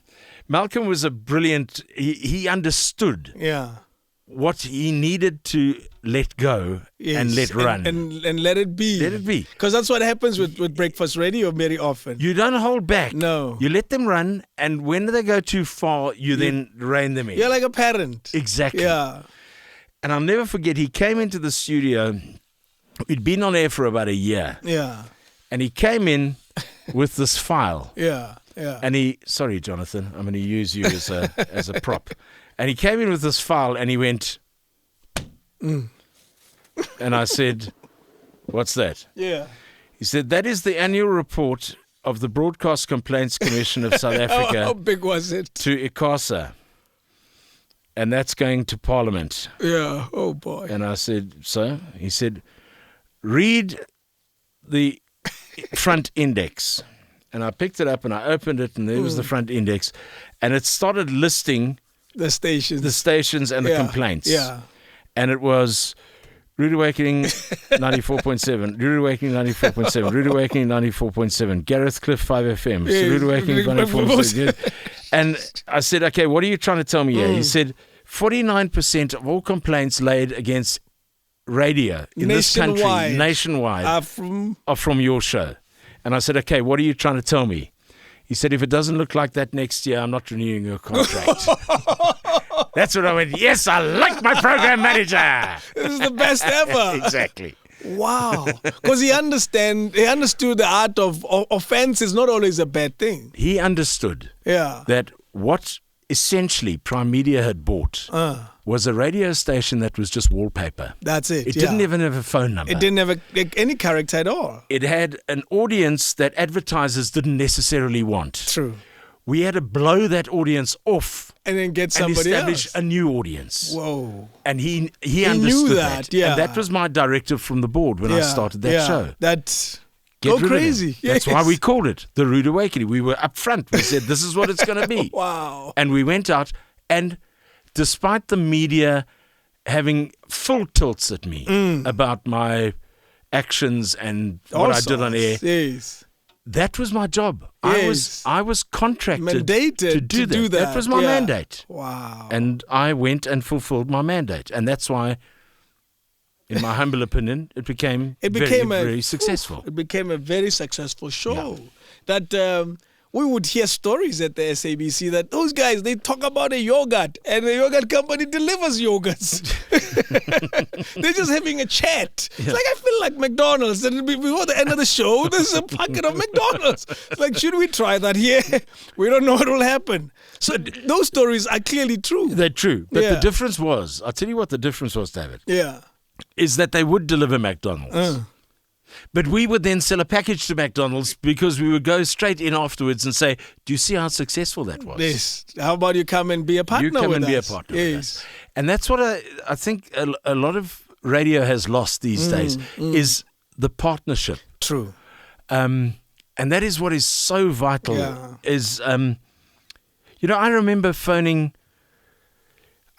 Malcolm was a brilliant... He understood what he needed to let go and let run. And let it be. Let it be. Because that's what happens with breakfast radio very often. You don't hold back. No. You let them run, and when they go too far, you then rein them in. You're like a parent. Exactly. Yeah. And I'll never forget, he came into the studio. We'd been on air for about a year. Yeah. And he came in with this file. Yeah. And sorry, Jonathan, I'm going to use you as a prop. And he came in with this file and he went, and I said, what's that? Yeah. He said, that is the annual report of the Broadcast Complaints Commission of South Africa. How big was it? To ICASA. And that's going to Parliament. Yeah. Oh, boy. And I said, so? He said, read the front index. And I picked it up and I opened it and there was the front index. And it started listing the stations and the complaints. Yeah. And it was Rude Awakening 94.7, Rude Awakening 94.7, Rude Awakening 94.7, Gareth Cliff 5FM, Rude Awakening 94.7. And I said, okay, what are you trying to tell me here? He said, 49% of all complaints laid against radio in this country, nationwide, are from your show. And I said, okay, what are you trying to tell me? He said, if it doesn't look like that next year, I'm not renewing your contract. That's what I went, yes, I like my program manager. This is the best ever. Exactly. Wow. Because he understood the art of offense is not always a bad thing. He understood that what essentially Prime Media had bought was a radio station that was just wallpaper. That's it. It didn't even have a phone number. It didn't have any character at all. It had an audience that advertisers didn't necessarily want. True. We had to blow that audience off and then get somebody and establish else. a new audience. Whoa. And he understood knew that. Yeah. And that was my directive from the board when I started that show. That's Get go crazy. That's why we called it the Rude Awakening. We were up front. We said, this is what it's going to be. Wow. And we went out, and despite the media having full tilts at me about my actions and what I did on air, that was my job. Yes. I was contracted mandated to do that. That was my mandate. Wow. And I went and fulfilled my mandate. And that's why, in my humble opinion, it became very successful. It became a very successful show. Yeah. That we would hear stories at the SABC that those guys, they talk about a yogurt and the yogurt company delivers yogurts. They're just having a chat. Yeah. It's like, I feel like McDonald's. And before the end of the show, there's a packet of McDonald's. It's like, should we try that here? We don't know what will happen. So those stories are clearly true. They're true. But the difference was, I'll tell you what the difference was, David. Yeah. Is that they would deliver McDonald's. But we would then sell a package to McDonald's because we would go straight in afterwards and say, do you see how successful that was? Yes. How about you come and be a partner with us? You come and be a partner with us. And that's what I think a lot of radio has lost these days is the partnership. True. And And that is what is so vital. Yeah. Is I remember phoning.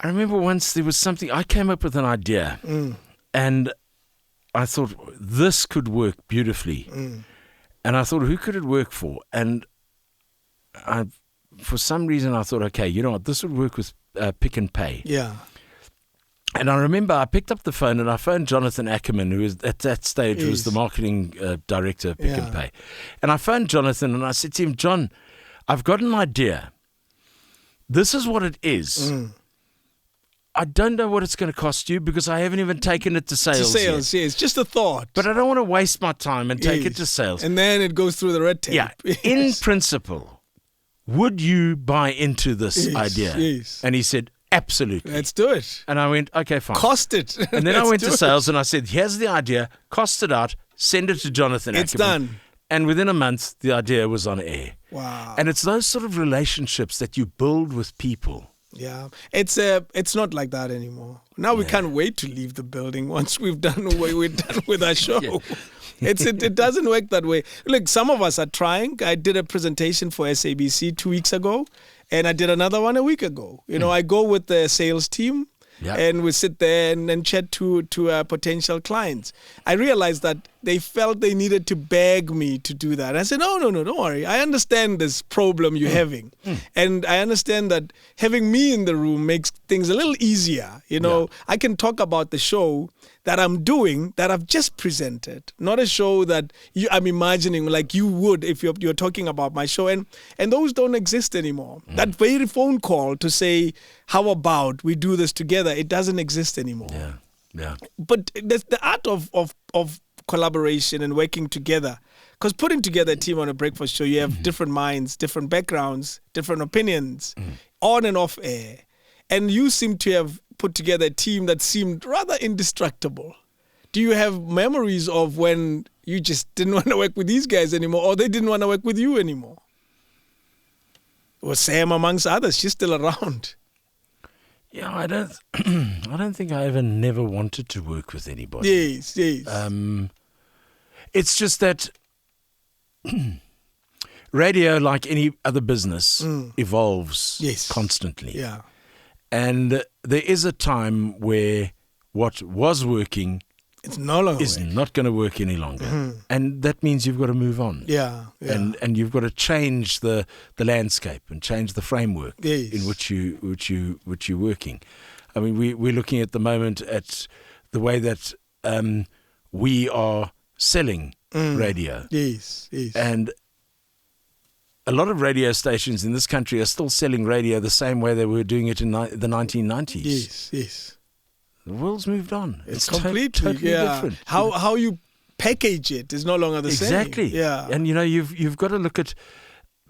I remember once there was something. I came up with an idea, and I thought this could work beautifully. And I thought, who could it work for? And for some reason, I thought, okay, you know what, this would work with Pick and Pay. Yeah. And I remember I picked up the phone and I phoned Jonathan Ackerman, who was at that stage was Yes. the marketing director of Pick Yeah. and Pay. And I phoned Jonathan and I said to him, John, I've got an idea. This is what it is. I don't know what it's going to cost you because I haven't even taken it to sales yet. Yes. Just a thought. But I don't want to waste my time and take it Yes. to sales. And then it goes through the red tape. Yeah. In principle, would you buy into this Yes, idea? yes. And he said, absolutely. Let's do it. And I went, okay, fine. Cost it. And then I Let's went do to it. sales and I said, here's the idea, cost it out, send it to Jonathan It's Ackerman. done. And within a month, the idea was on air. Wow. And it's those sort of relationships that you build with people. Yeah, it's not like that anymore. Now we can't wait to leave the building once we're done with our show. It doesn't work that way. Look, some of us are trying. I did a presentation for SABC 2 weeks ago, and I did another one a week ago. I go with the sales team. Yeah. And we sit there and chat to potential clients. I realized that they felt they needed to beg me to do that. I said, no, don't worry. I understand this problem you're having. And I understand that having me in the room makes things a little easier. I can talk about the show that I'm doing, that I've just presented, not a show that I'm imagining like you would if you're talking about my show. And those don't exist anymore. That very phone call to say, how about we do this together, it doesn't exist anymore. Yeah. But there's the art of collaboration and working together. Because putting together a team on a breakfast show, you have different minds, different backgrounds, different opinions, on and off air. And you seem to have put together a team that seemed rather indestructible. Do you have memories of when you just didn't want to work with these guys anymore, or they didn't want to work with you anymore? Or Sam amongst others, she's still around. Yeah, I don't think I never wanted to work with anybody. Yes. It's just that radio, like any other business, evolves constantly. Yeah. And there is a time where what was working It's no longer is not going to work any longer. And that means you've got to move on. Yeah. And you've got to change the landscape and change the framework Yes. in which you're working. I mean, we're looking at the moment at the way that we are selling radio. Yes. And a lot of radio stations in this country are still selling radio the same way they were doing it in the 1990s. Yes. The world's moved on. It's completely totally different. How you package it is no longer the same. Exactly. Yeah. And you've got to look at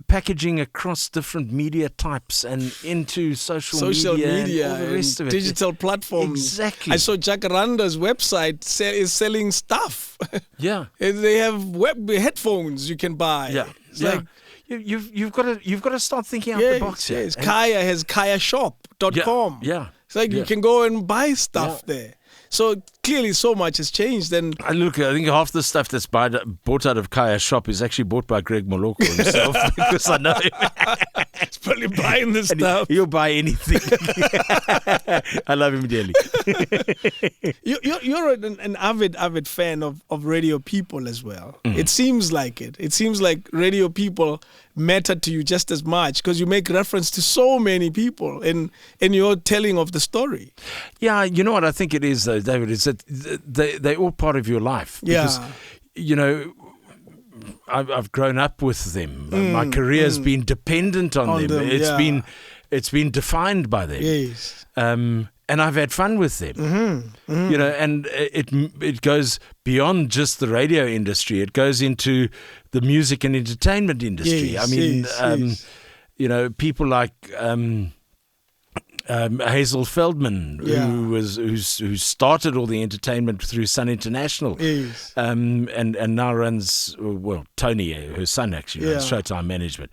packaging across different media types and into social media and all the rest of it. Digital platforms. Exactly. I saw Jacaranda's website is selling stuff. Yeah. They have headphones you can buy. Yeah. It's yeah. like, You've got to start thinking out the box here. Yes. Kaya has kayashop.com. Yeah. It's like you can go and buy stuff there. So clearly so much has changed. And I think half the stuff that's bought out of Kaya's shop is actually bought by Greg Moloko himself because I know him. he's probably buying this stuff. He'll buy anything. I love him dearly. You're an avid fan of radio people as well. It seems like it. It seems like radio people matter to you just as much because you make reference to so many people in your telling of the story. Yeah, you know what I think it is, though, David, is that they're all part of your life. Because, I've grown up with them. My career's been dependent on them. It's been defined by them. Yes. And I've had fun with them. And it goes beyond just the radio industry. It goes into the music and entertainment industry. Yes, I mean, yes. people like Hazel Feldman, who started all the entertainment through Sun International, and now runs Tony, her son actually runs Showtime Management.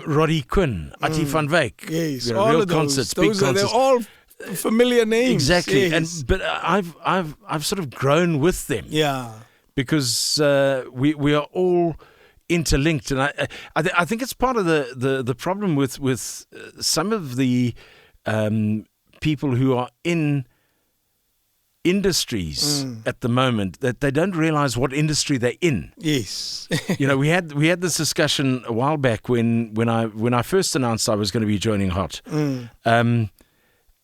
Roddy Quinn, Ati van Wyk, all real of those. concerts, big concerts. They're all familiar names. Exactly, yes. but I've sort of grown with them. Yeah. Because we are all interlinked, and I think it's part of the problem with some of the people who are in industries at the moment, that they don't realize what industry they're in. Yes. We had this discussion a while back when I first announced I was going to be joining Hot, and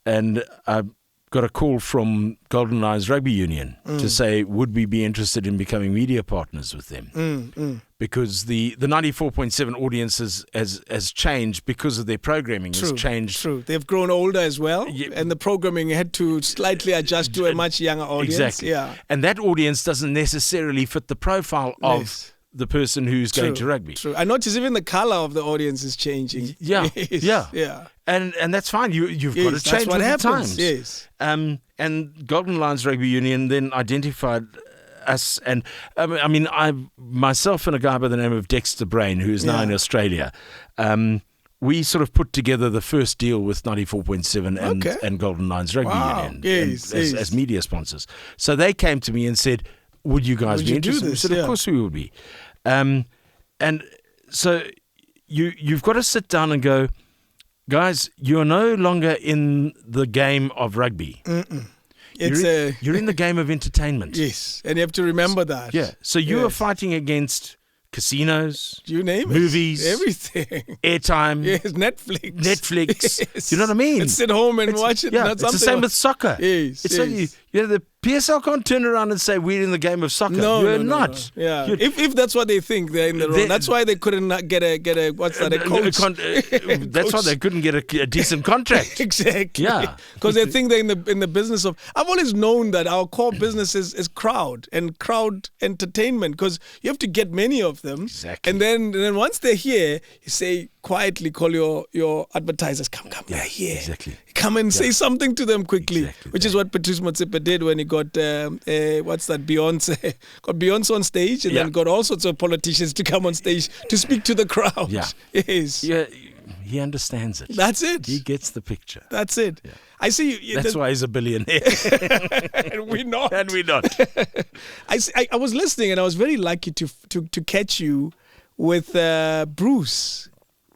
I got a call from Golden Lions Rugby Union to say, would we be interested in becoming media partners with them? Because the 94.7 audience has changed because of their programming. Has changed. True. They've grown older as well, and the programming had to slightly adjust to a much younger audience. Exactly. Yeah. And that audience doesn't necessarily fit the profile of the person who's going to rugby. True. I notice even the color of the audience is changing. Yeah. Yeah. And that's fine. You've got to change with the times. Yes. And Golden Lions Rugby Union then identified us, and myself and a guy by the name of Dexter Brain, who is now in Australia, we sort of put together the first deal with 94.7 and Golden Lions Rugby Union as media sponsors. So they came to me and said, would you guys be interested? I said, of course we would be. And so you've got to sit down and go, guys, you're no longer in the game of rugby. You're in the game of entertainment. Yes, and you have to remember that. Yeah. So you are fighting against casinos, you name it, movies, everything, airtime, Netflix. Yes. You know what I mean? And sit home and watch it. Yeah, it's the same with soccer. Yes, it's the PSL can't turn around and say we're in the game of soccer. You're not. No. Yeah. If that's what they think, they're in the wrong. That's why they couldn't get a what's that, a coach. That's why they couldn't get a decent contract. Exactly. Yeah. Because they think they're in the business of. I've always known that our core business is crowd and crowd entertainment, because you have to get many of them. Exactly. And then once they're here, you say quietly, call your advertisers, come, they're here. Exactly. Come and say something to them quickly, which is what Patrice Motsepe did when he got Beyonce. Got Beyonce on stage, and then got all sorts of politicians to come on stage to speak to the crowd. Yeah. Yes. Yeah. He understands it. That's it. He gets the picture. That's it. Yeah. I see. That's why he's a billionaire. And we're not. I was listening, and I was very lucky to catch you with Bruce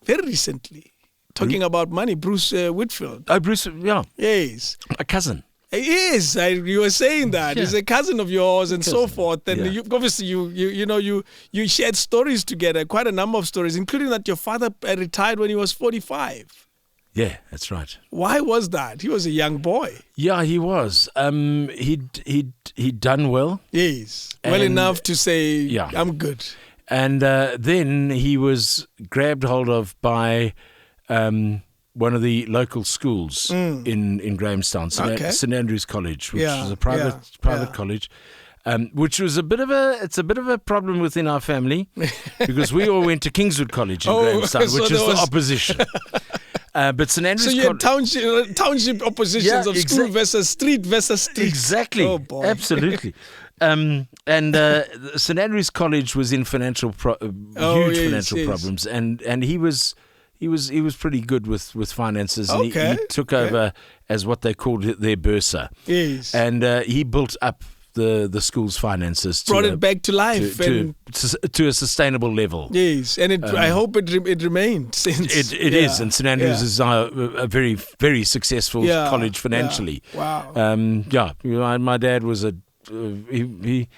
very recently. Talking about money, Bruce Whitfield. Oh, Bruce, yeah. Yes. A cousin. He is. You were saying that. He's a cousin of yours and so forth. And you, obviously, you shared stories together, quite a number of stories, including that your father retired when he was 45. Yeah, that's right. Why was that? He was a young boy. Yeah, he was. He'd done well. Yes. Well enough to say, I'm good. And then he was grabbed hold of by one of the local schools in Grahamstown, St Andrew's College, which was a private college, which was a bit of a problem within our family, because we all went to Kingswood College in Grahamstown, which is the opposition. But St Andrew's. So you had township oppositions of school versus street versus street. Exactly. Oh boy. Absolutely. And St Andrew's College was in financial problems, and he was pretty good with finances, and he took over as what they called their bursar. Yes. And he built up the school's finances, brought it back to life to a sustainable level. Yes, and I hope it remained since. It is, and St Andrews is a very, very successful college financially. Yeah. Wow. My dad was he.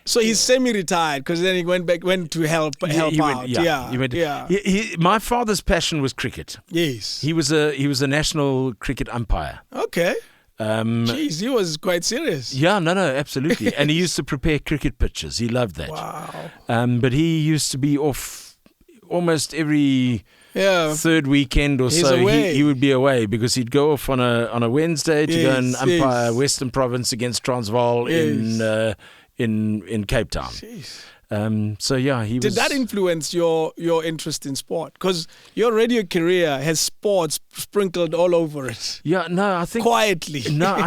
So he's semi-retired, because then he went to help out. My father's passion was cricket. Yes. He was a national cricket umpire. Okay. Jeez, he was quite serious. Yeah, no, absolutely. And he used to prepare cricket pitches. He loved that. Wow. But he used to be off almost every third weekend or so. He would be away, because he'd go off on a Wednesday to go and umpire Western Province against Transvaal in Cape Town. Jeez. He Did that influence your interest in sport? Because your radio career has sports sprinkled all over it. Yeah, no, I think quietly. No,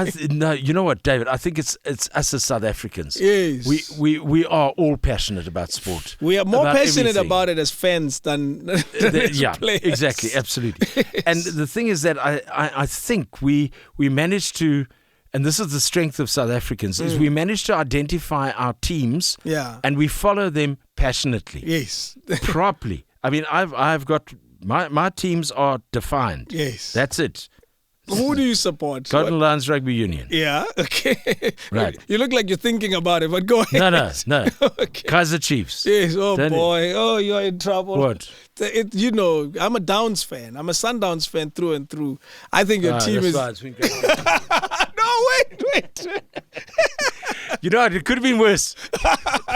you know what, David? I think it's us as South Africans. Yes, we are all passionate about sport. We are more passionate about it as fans than players. Exactly, absolutely. And the thing is that I think we managed to. And this is the strength of South Africans, is we manage to identify our teams and we follow them passionately. Yes. Properly. I mean, I've got my teams are defined. Yes. That's it. Who do you support? Cotton Lions Rugby Union. Yeah, okay. Right. You look like you're thinking about it, but go ahead. No. Okay. Kaizer Chiefs. Yes, oh Don't boy. Oh, you're in trouble. What? You know, I'm a Downs fan. I'm a Sundowns fan through and through. I think your team is... Right. No, wait. You know, it could have been worse.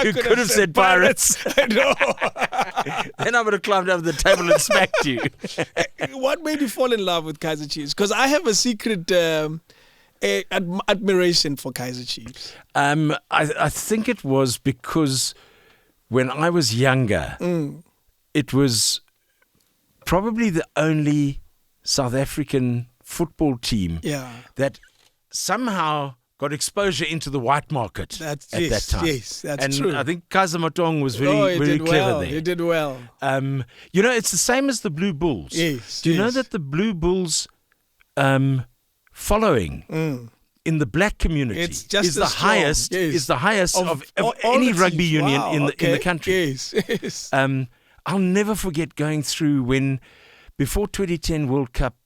You could have said Pirates. I know. Then I would have climbed over the table and smacked you. What made you fall in love with Kaizer Chiefs? Because I have a secret admiration for Kaizer Chiefs. I think it was because when I was younger, it was probably the only South African football team that somehow got exposure into the white market at that time. Yes, that's true. And I think Kaizer Matong was very clever there. He did well. You know, it's the same as the Blue Bulls. Yes. Do you know that the Blue Bulls following in the black community is the highest of any rugby union in the country? Yes. I'll never forget going through before 2010 World Cup,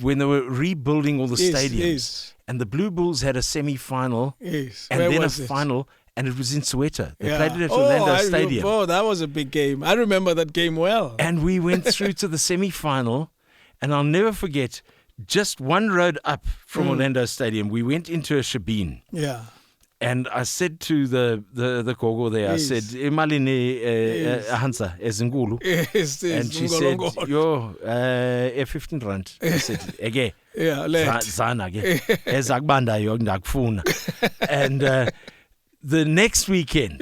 when they were rebuilding all the stadiums, and the Blue Bulls had a semi-final, and then a final, and it was in Soweto. They played it at Orlando Stadium. Oh, that was a big game. I remember that game well. And we went through to the semi-final, and I'll never forget, just one road up from Orlando Stadium, we went into a shebeen. Yeah. And I said to the Kogo there, I said, Imalini Hansa Ezingulu. And she said, yo, 15 rand. I said, Ege. Zana ge. Ezagbanda yo ndakfuna. And the next weekend,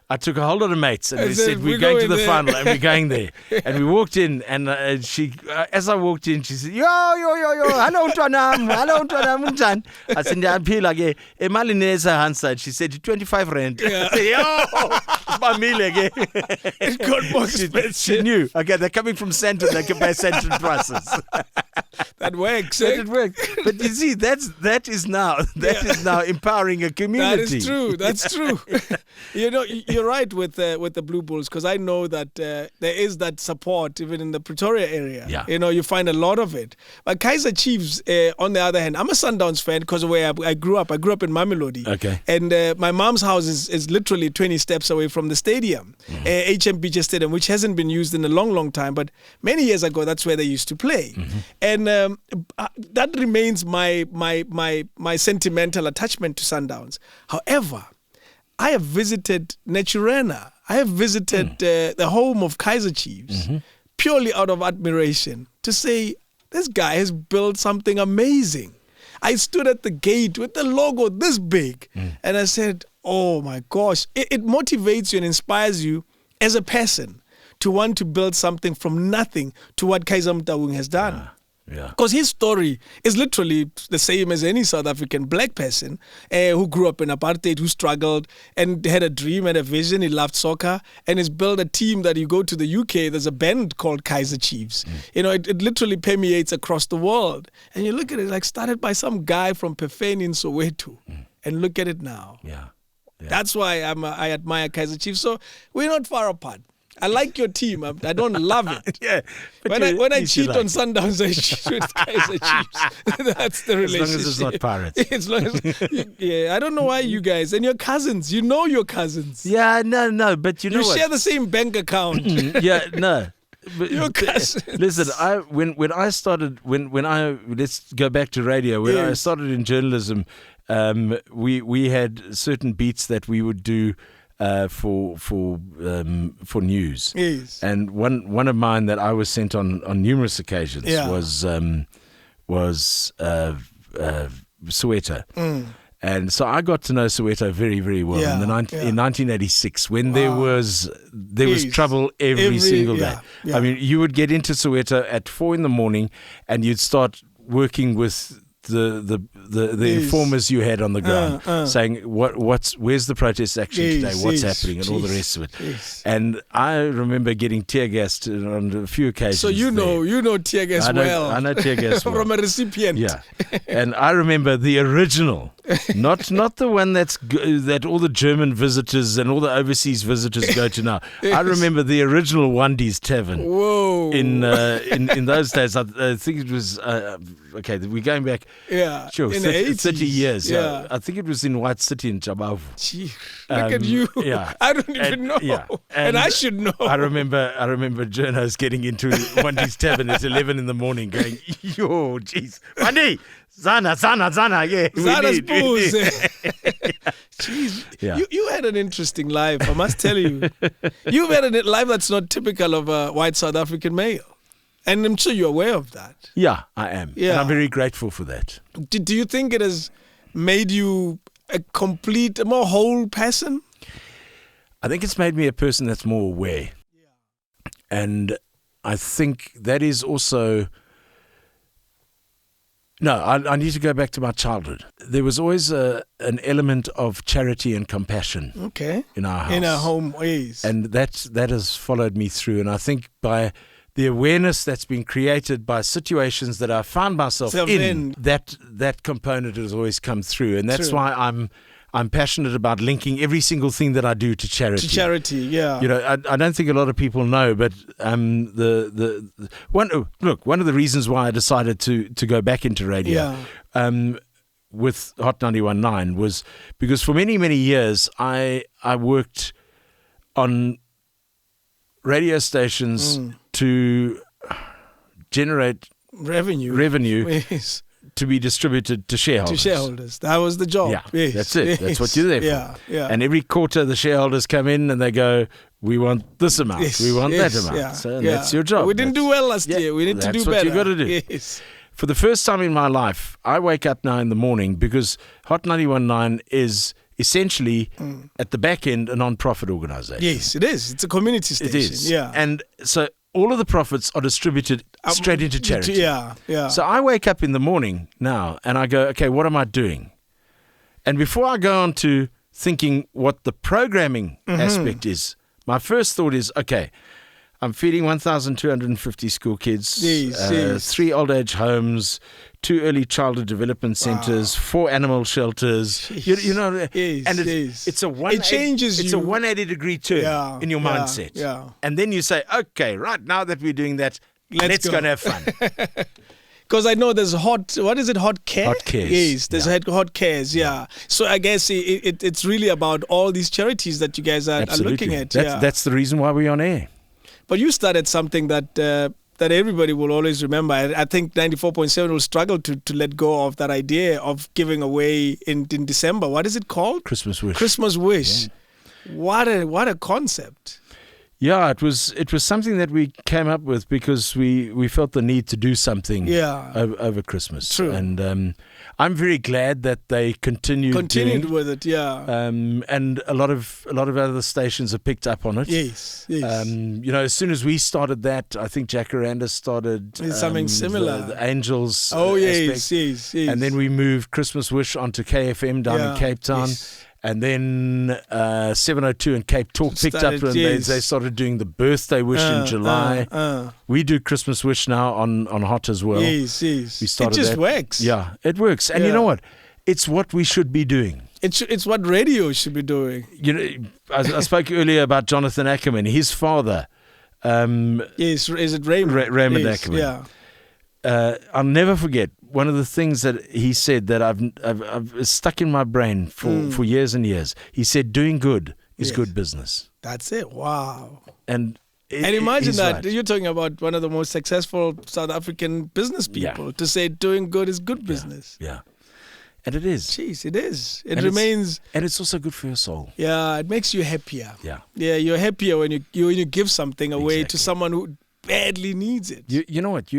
I took a whole lot of mates and we said, we're going to the final and we're going there. And we walked in and as I walked in, she said, yo, hello, Twanam. I said, Ndiyaphila Emali neza Hansa. She said, 25 rand. I said, yo, it's my meal again. It got more expensive. She knew. Okay, they're coming from Sandton, they can pay Sandton prices. That works. It works. But you see, that is now empowering a community. That's true. You know, you're right with the Blue Bulls, because I know that there is that support even in the Pretoria area. Yeah. You know, you find a lot of it. But Kaizer Chiefs, on the other hand, I'm a Sundowns fan because of where I grew up. I grew up in Mamelodi. Okay. And my mom's house is literally 20 steps away from the stadium, HMBJ Stadium, which hasn't been used in a long, long time. But many years ago, that's where they used to play. And that remains my sentimental attachment to Sundowns. However, I have visited Naturena. I have visited the home of Kaizer Chiefs purely out of admiration to say, this guy has built something amazing. I stood at the gate with the logo this big and I said, oh my gosh, it motivates you and inspires you as a person to want to build something from nothing to what Kaizer Motaung has done. Yeah. Because his story is literally the same as any South African black person who grew up in apartheid, who struggled and had a dream and a vision. He loved soccer and has built a team that you go to the UK, there's a band called Kaizer Chiefs. You know, it literally permeates across the world. And you look at it like started by some guy from Pefeni in Soweto. And look at it now. Yeah. That's why I admire Kaizer Chiefs. So we're not far apart. I like your team. I don't love it. Yeah. When I cheat on Sundowns, I cheat with Kaizer Chiefs. That's the relationship. As long as it's not Pirates. As long as, I don't know why you guys and your cousins. You know your cousins. Yeah, no, but you know what? You share the same bank account. Yeah, no. But, your cousins. Listen, when I started, let's go back to radio. When I started in journalism, we had certain beats that we would do for news. Yes. And one of mine that I was sent on numerous occasions was Soweto. And so I got to know Soweto very, very well in 1986 when there was trouble every single day. I mean, you would get into Soweto at 4 a.m. and you'd start working with the informers you had on the ground, saying where's the protest action today, what's happening, and all the rest of it. And I remember getting tear gassed on a few occasions. So you know tear gas well. I know tear gas well. From a recipient. Yeah. And I remember the original Not the one that all the German visitors and all the overseas visitors go to now. I remember the original Wandi's Tavern. Whoa! In those days, I think it was okay. We're going back. Yeah, sure, in 30 years. Yeah. I think it was in White City in Jabavu. Gee, look at you. Yeah, I don't even know. Yeah, and I should know. I remember journos getting into Wandi's Tavern at 11 in the morning, going, "Yo, jeez, Wandi, Zana, yeah, Zana's booze." Jeez, yeah. You had an interesting life, I must tell you. You've had a life that's not typical of a white South African male. And I'm sure you're aware of that. Yeah, I am. Yeah. And I'm very grateful for that. Do you think it has made you a more whole person? I think it's made me a person that's more aware. Yeah. And I think that is also... No, I need to go back to my childhood. There was always an element of charity and compassion in our house. In our home ways. And that has followed me through. And I think by the awareness that's been created by situations that I found myself in, that component has always come through. And that's why I'm passionate about linking every single thing that I do to charity. To charity, yeah. You know, I don't think a lot of people know, but one of the reasons why I decided to go back into radio with Hot 91.9 was because for many, many years I worked on radio stations to generate revenue. Yes. To be distributed to shareholders. That was the job. Yeah, yes. That's it. That's what you're there for. Yeah. And every quarter the shareholders come in and they go, we want this amount. Yes. We want that amount. Yeah. So that's your job. We didn't do well last year. We need to do better. That's what you got to do. Yes. For the first time in my life, I wake up now in the morning because Hot 91.9 is essentially at the back end a non-profit organisation. Yes, it is. It's a community station. It is. Yeah. And so all of the profits are distributed straight into charity. Yeah. So I wake up in the morning now and I go, okay, what am I doing? And before I go on to thinking what the programming aspect is, my first thought is, okay, I'm feeding 1,250 school kids, 3 old age homes, 2 early childhood development centres, 4 animal shelters. You know, and it's a 180-degree turn in your mindset. Yeah. And then you say, okay, right now that we're doing that, let's go and have fun. Because I know there's hot cares? Hot cares. Yes, there's hot cares, yeah. So I guess it's really about all these charities that you guys are looking at. That's the reason why we're on air. But you started something that everybody will always remember. I think 94.7 will struggle to let go of that idea of giving away in December. What is it called? Christmas Wish. Christmas Wish. Yeah. What a concept. Yeah, it was something that we came up with because we felt the need to do something over Christmas. True. And I'm very glad that they continued with it, yeah. And a lot of other stations have picked up on it. Yes. You know, as soon as we started that, I think Jacaranda started something similar. The Angels. Yes. And then we moved Christmas Wish onto KFM down in Cape Town. Yes. And then 702 and Cape Talk picked up and they started doing the birthday wish in July. We do Christmas Wish now on Hot as well. Yes. We started it just works. Yeah, it works. And you know what? It's what we should be doing. It's what radio should be doing. You know, I spoke earlier about Jonathan Ackerman. His father. Yes, is it Raymond? Raymond Ackerman. Yeah. I'll never forget one of the things that he said that I've stuck in my brain for years and years. He said, "Doing good is good business." That's it. Wow. And imagine that right. You're talking about one of the most successful South African business people to say doing good is good business. Yeah. And it is. Jeez, it is. It remains. And it's also good for your soul. Yeah, it makes you happier. Yeah. Yeah, you're happier when you give something away to someone who badly needs it. You know what?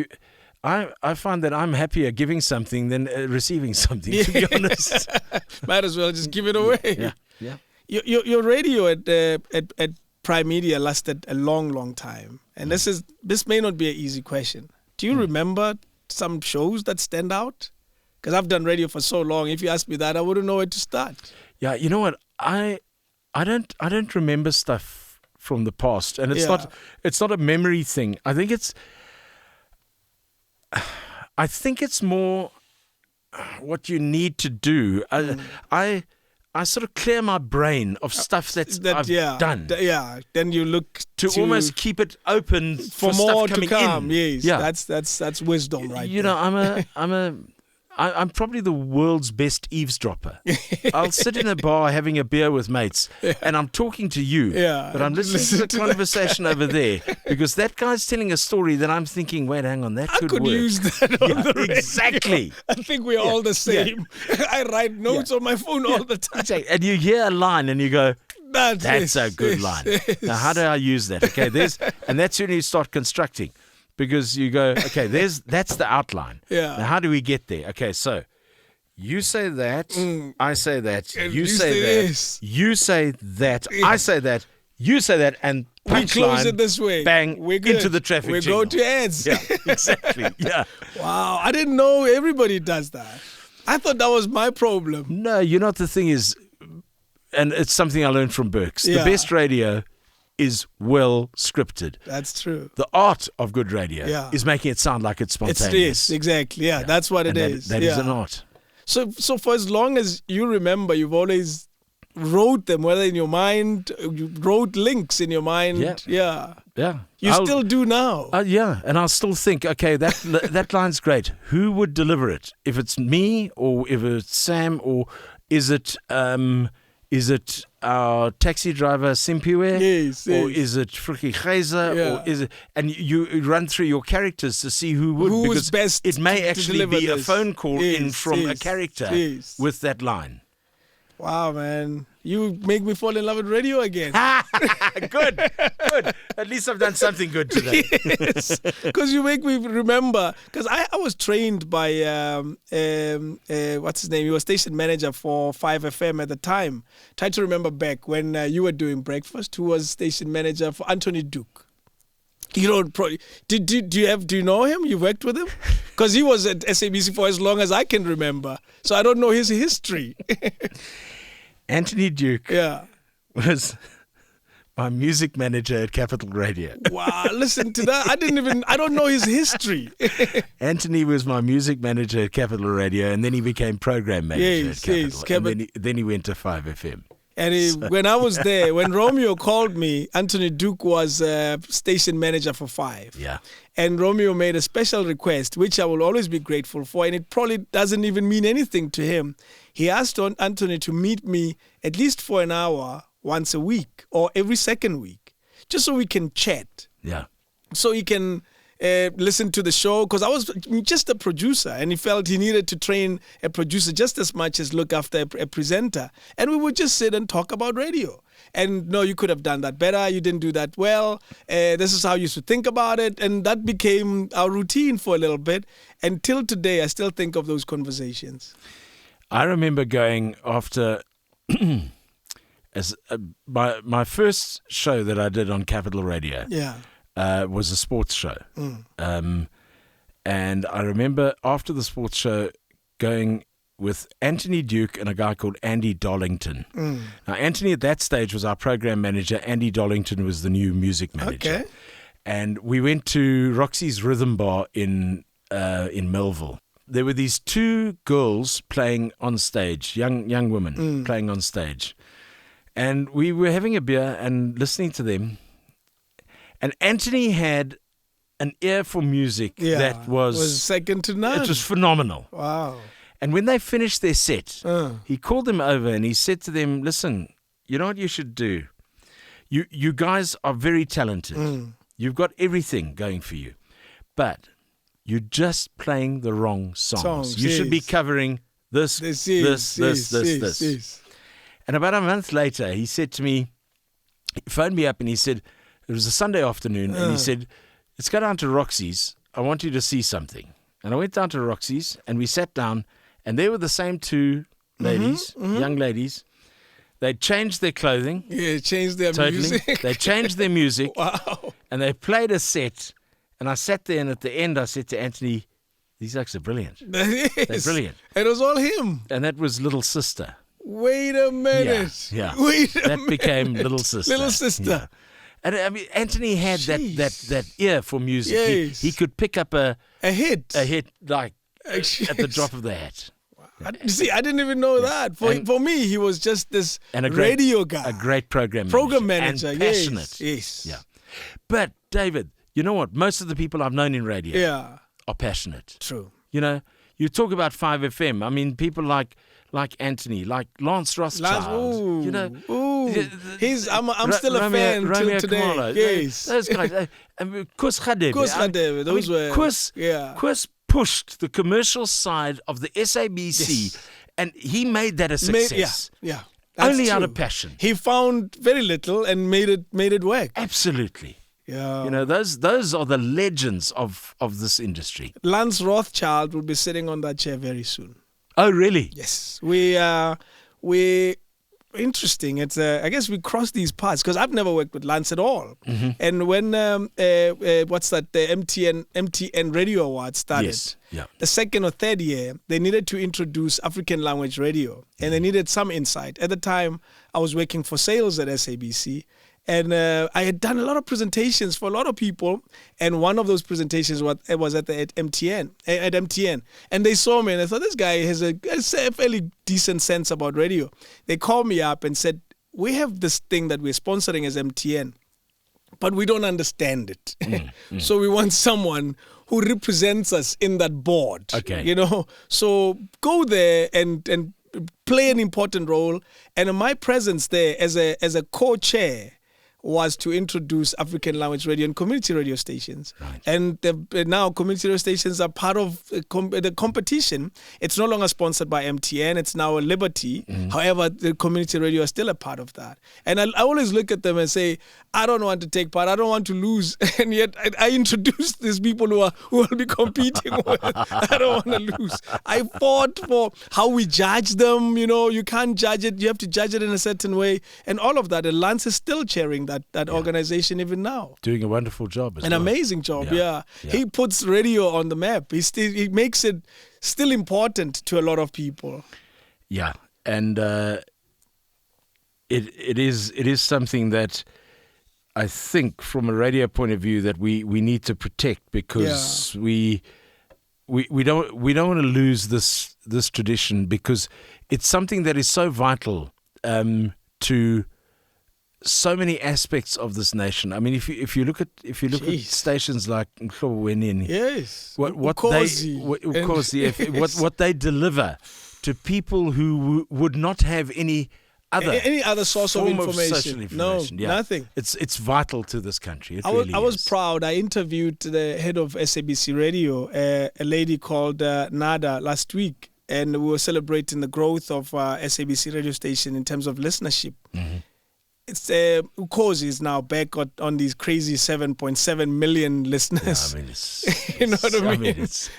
I find that I'm happier giving something than receiving something, to be honest. Might as well just give it away. Yeah. Your radio at Prime Media lasted a long time. And this may not be an easy question. Do you remember some shows that stand out? Because I've done radio for so long. If you ask me that, I wouldn't know where to start. Yeah, you know what? I don't remember stuff from the past. And it's not a memory thing. I think it's more what you need to do. I sort of clear my brain of stuff I've done. Then you look to almost keep it open for stuff more coming to come. in. Yes, that's wisdom, right? You know, I'm probably the world's best eavesdropper. I'll sit in a bar having a beer with mates, and I'm talking to you, but I'm listening to the conversation over there, because that guy's telling a story that I'm thinking, wait, hang on, that could work. I could use that on the radio. Exactly. I think we're all the same. I write notes on my phone all the time. Exactly. And you hear a line and you go, that's a good line. Now, how do I use that? Okay, and that's when you start constructing. Because you go, okay, that's the outline. Yeah. Now, how do we get there? Okay, so you say that, I say that, and you say that, this. You say that, I say that, you say that, and we close punchline, it this way. Bang, we're good. into the traffic We signal. go to ads. Yeah, exactly. Yeah. Wow, I didn't know everybody does that. I thought that was my problem. No, you know what the thing is, and it's something I learned from Burks. Yeah. The best radio is well scripted. That's true. The art of good radio is making it sound like it's spontaneous. It is, exactly. Yeah, that's what it is. That is an art. So for as long as you remember, you've always wrote them, whether in your mind, you wrote links in your mind. Yeah. You still do now. Yeah, and I'll still think, okay, that line's great. Who would deliver it? If it's me, or if it's Sam, or is it our taxi driver Simpiwe? Yes. Or is it Friki Geyser? Yeah. Or is it? And you run through your characters to see who would. Who because is best it may to actually deliver be a this. phone call in from a character with that line. Wow, man. You make me fall in love with radio again. Good. At least I've done something good today. Yes, because you make me remember. Because I was trained by what's his name? He was station manager for 5FM at the time. Try to remember back when you were doing breakfast. Who was station manager for Anthony Duke? You don't do you know him? You worked with him? Because he was at SABC for as long as I can remember. So I don't know his history. Anthony Duke was my music manager at Capital Radio. Wow, listen to that. I don't know his history. Anthony was my music manager at Capital Radio, and then he became program manager at Capital. And then he went to 5FM. And when I was there, when Romeo called me, Anthony Duke was station manager for 5. Yeah. And Romeo made a special request, which I will always be grateful for, and it probably doesn't even mean anything to him. He asked Anthony to meet me at least for an hour once a week or every second week, just so we can chat. Yeah. So he can listen to the show, because I was just a producer, and he felt he needed to train a producer just as much as look after a presenter. And we would just sit and talk about radio. And no, you could have done that better. You didn't do that well. This is how you used to think about it. And that became our routine for a little bit. Until today, I still think of those conversations. I remember going after my first show that I did on Capital Radio. Yeah. Was a sports show. And I remember after the sports show going with Anthony Duke and a guy called Andy Dollington. Now, Anthony at that stage was our program manager. Andy Dollington was the new music manager. Okay. And we went to Roxy's Rhythm Bar in Melville. There were these two girls playing on stage, young women playing on stage. And we were having a beer and listening to them. And Anthony had an ear for music that was second to none. It was phenomenal. Wow. And when they finished their set, he called them over and he said to them, listen, you know what you should do? You guys are very talented. You've got everything going for you. But you're just playing the wrong songs. You should be covering this. And about a month later, he said to me, he phoned me up and he said, it was a Sunday afternoon, and he said, let's go down to Roxy's. I want you to see something. And I went down to Roxy's, and we sat down, and there were the same two ladies, young ladies. They'd changed their clothing. Yeah, changed their music. They changed their music. Wow. And they played a set. And I sat there, and at the end, I said to Anthony, these acts are brilliant. They're brilliant. It was all him. And that was Little Sister. Wait a minute. Yeah. That became Little Sister. Little Sister. Yeah. And I mean, Anthony had that ear for music. Yes. He could pick up a hit like at the drop of the hat. See, I didn't even know that. For me, he was just this radio guy. A great program manager. And passionate. Yes. Yeah. But, David, you know what? Most of the people I've known in radio are passionate. True. You know, you talk about 5FM. I mean, people like Anthony, like Lance Rothschild. You know, I'm still a fan till today. Kamala, yes. Those guys. Kus Khadebe. Those were. Kus pushed the commercial side of the SABC, and he made that a success. Only out of passion. He found very little and made it work. Absolutely. Yeah. You know, those are the legends of this industry. Lance Rothschild will be sitting on that chair very soon. Oh, really? Yes. We interesting. It's I guess we cross these paths because I've never worked with Lance at all. Mm-hmm. And when the MTN Radio Awards started, the second or third year, they needed to introduce African language radio, and they needed some insight. At the time, I was working for sales at SABC. And I had done a lot of presentations for a lot of people, and one of those presentations was at MTN. And they saw me, and I thought, this guy has a fairly decent sense about radio. They called me up and said, we have this thing that we're sponsoring as MTN, but we don't understand it. So we want someone who represents us in that board. Okay. You know, so go there and play an important role. And in my presence there as a co-chair was to introduce African language radio and community radio stations. Right. And now community radio stations are part of the competition. It's no longer sponsored by MTN. It's now a Liberty. However, the community radio is still a part of that. And I always look at them and say, I don't want to take part. I don't want to lose. And yet I introduce these people who will be competing with. I don't want to lose. I fought for how we judge them. You know, you can't judge it. You have to judge it in a certain way. And all of that. And Lance is still chairing that organization even now. Doing a wonderful job as well. An amazing job, yeah. He puts radio on the map. He makes it still important to a lot of people. Yeah, and it is something that I think from a radio point of view that we need to protect because we don't want to lose this tradition because it's something that is so vital to so many aspects of this nation. I mean, if you look at stations like Mhlobo, yes, what they deliver to people who would not have any other source of information. Social information. No, nothing. It's vital to this country. I was proud. I interviewed the head of SABC Radio, a lady called Nada, last week, and we were celebrating the growth of SABC radio station in terms of listenership. Mm-hmm. It's Ukozi is now back on these crazy 7.7 million listeners. Yeah, I mean, it's you know what I mean?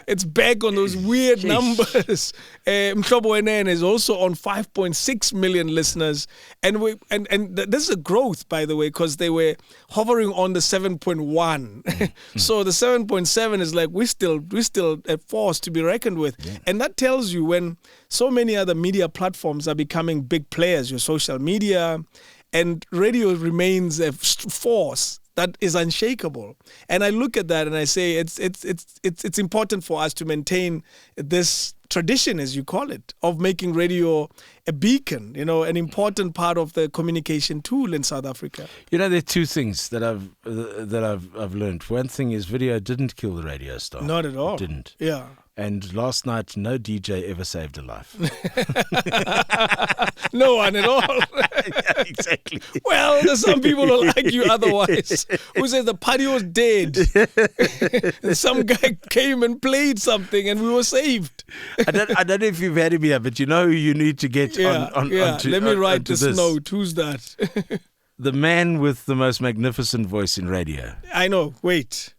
It's back on those weird numbers. Mhlobo is also on 5.6 million listeners, and this is a growth, by the way, because they were hovering on the 7.1. So the 7.7 is like we're still a force to be reckoned with, and that tells you when so many other media platforms are becoming big players, your social media. And radio remains a force that is unshakable. And I look at that and I say it's important for us to maintain this tradition, as you call it, of making radio a beacon, an important part of the communication tool in South Africa. You know, there are two things that I've learned. One thing is video didn't kill the radio star. Not at all. It didn't. Yeah. And last night, no DJ ever saved a life. No one at all. Yeah, exactly. Well, there's some people who argue otherwise. Who says the party was dead. And some guy came and played something and we were saved. I don't know if you've had him here, but you know who you need to get on. Let me write this note. Who's that? The man with the most magnificent voice in radio. I know. Wait.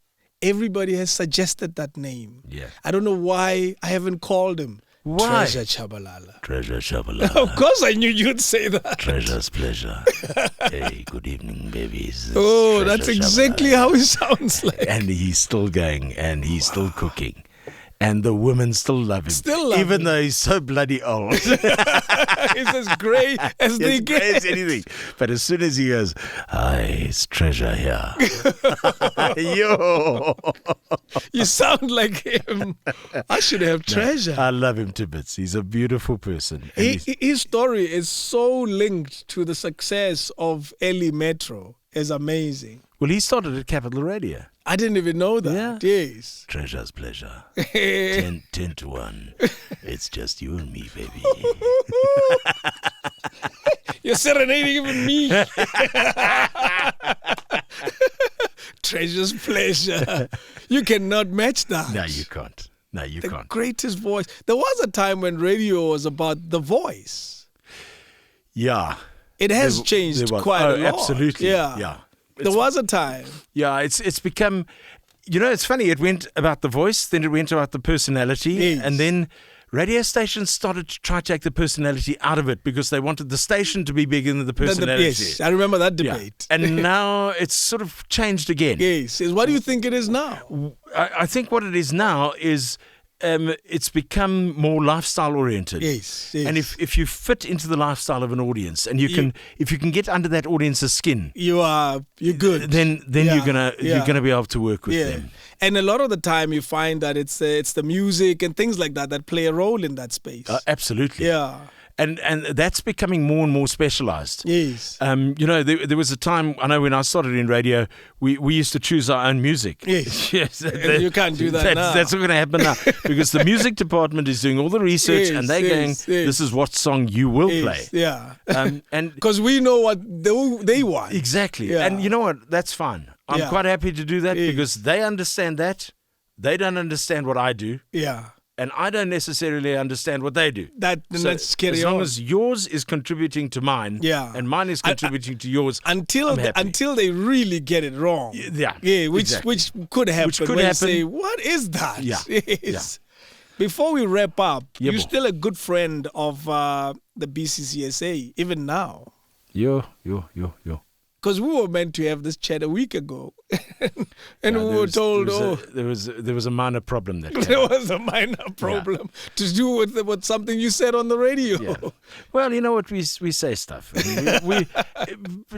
Everybody has suggested that name. Yeah. I don't know why I haven't called him. Why? Treasure Chabalala. Treasure Chabalala. Of course I knew you'd say that. Treasure's pleasure. Hey, good evening, babies. Oh, that's exactly how he sounds like. And he's still going and he's still cooking. And the women still love him. Still love even him. though he's so bloody old. He's as grey as they As get. grey as anything. But as soon as he goes, it's treasure here. Yo. You sound like him. I should have treasure. I love him to bits. He's a beautiful person. And His story is so linked to the success of early Metro. It's amazing. well, he started at Capital Radio. I didn't even know that. Yeah. Yes. Treasure's pleasure. 10 to 1. It's just you and me, baby. You're serenading even me. Treasure's pleasure. You cannot match that. No, you can't. No, you The can't. greatest voice. There was a time when radio was about the voice. Yeah. It has There changed was- quite a lot. Absolutely. Yeah. Yeah. There was a time. Yeah, it's become, it's funny. It went about the voice, then it went about the personality, Yes. and then radio stations started to try to take the personality out of it because they wanted the station to be bigger than the personality. Yes, I remember that Yeah. debate. And now it's sort of changed again. Yes. What do you think it is now? I think what it is now is it's become more lifestyle oriented. Yes, yes. And if you fit into the lifestyle of an audience, and if you can get under that audience's skin, You're good. then Yeah, you're gonna be able to work with yeah. them. And a lot of the time you find that it's the music and things like that play a role in that space. Absolutely. Yeah. And that's becoming more and more specialized. Yes. There was a time, I know when I started in radio, we used to choose our own music. Yes. Yes. And you can't do that now. That's not going to happen now because the music department is doing all the research and they're going, yes. this is what song you will play. Yeah. And Because we know what they want. exactly. Yeah. And you know what? That's fine. I'm Yeah. quite happy to do that Yes. because they understand that. They don't understand what I do. Yeah. And I don't necessarily understand what they do. Let's carry as on. long as yours is contributing to mine, Yeah. and mine is contributing to yours, until I'm happy. until they really get it wrong. Yeah, which exactly. could happen. Which could when you happen. say, what is that? Yeah, Yes. Before we wrap up, Yeah, you're bo. still a good friend of the BCCSA, even now. Yo. Because we were meant to have this chat a week ago, and No, we there were was- told, there was a minor problem that there came. was a minor problem to do with something you said on the radio. Yeah. Well, you know what, we say stuff. I mean,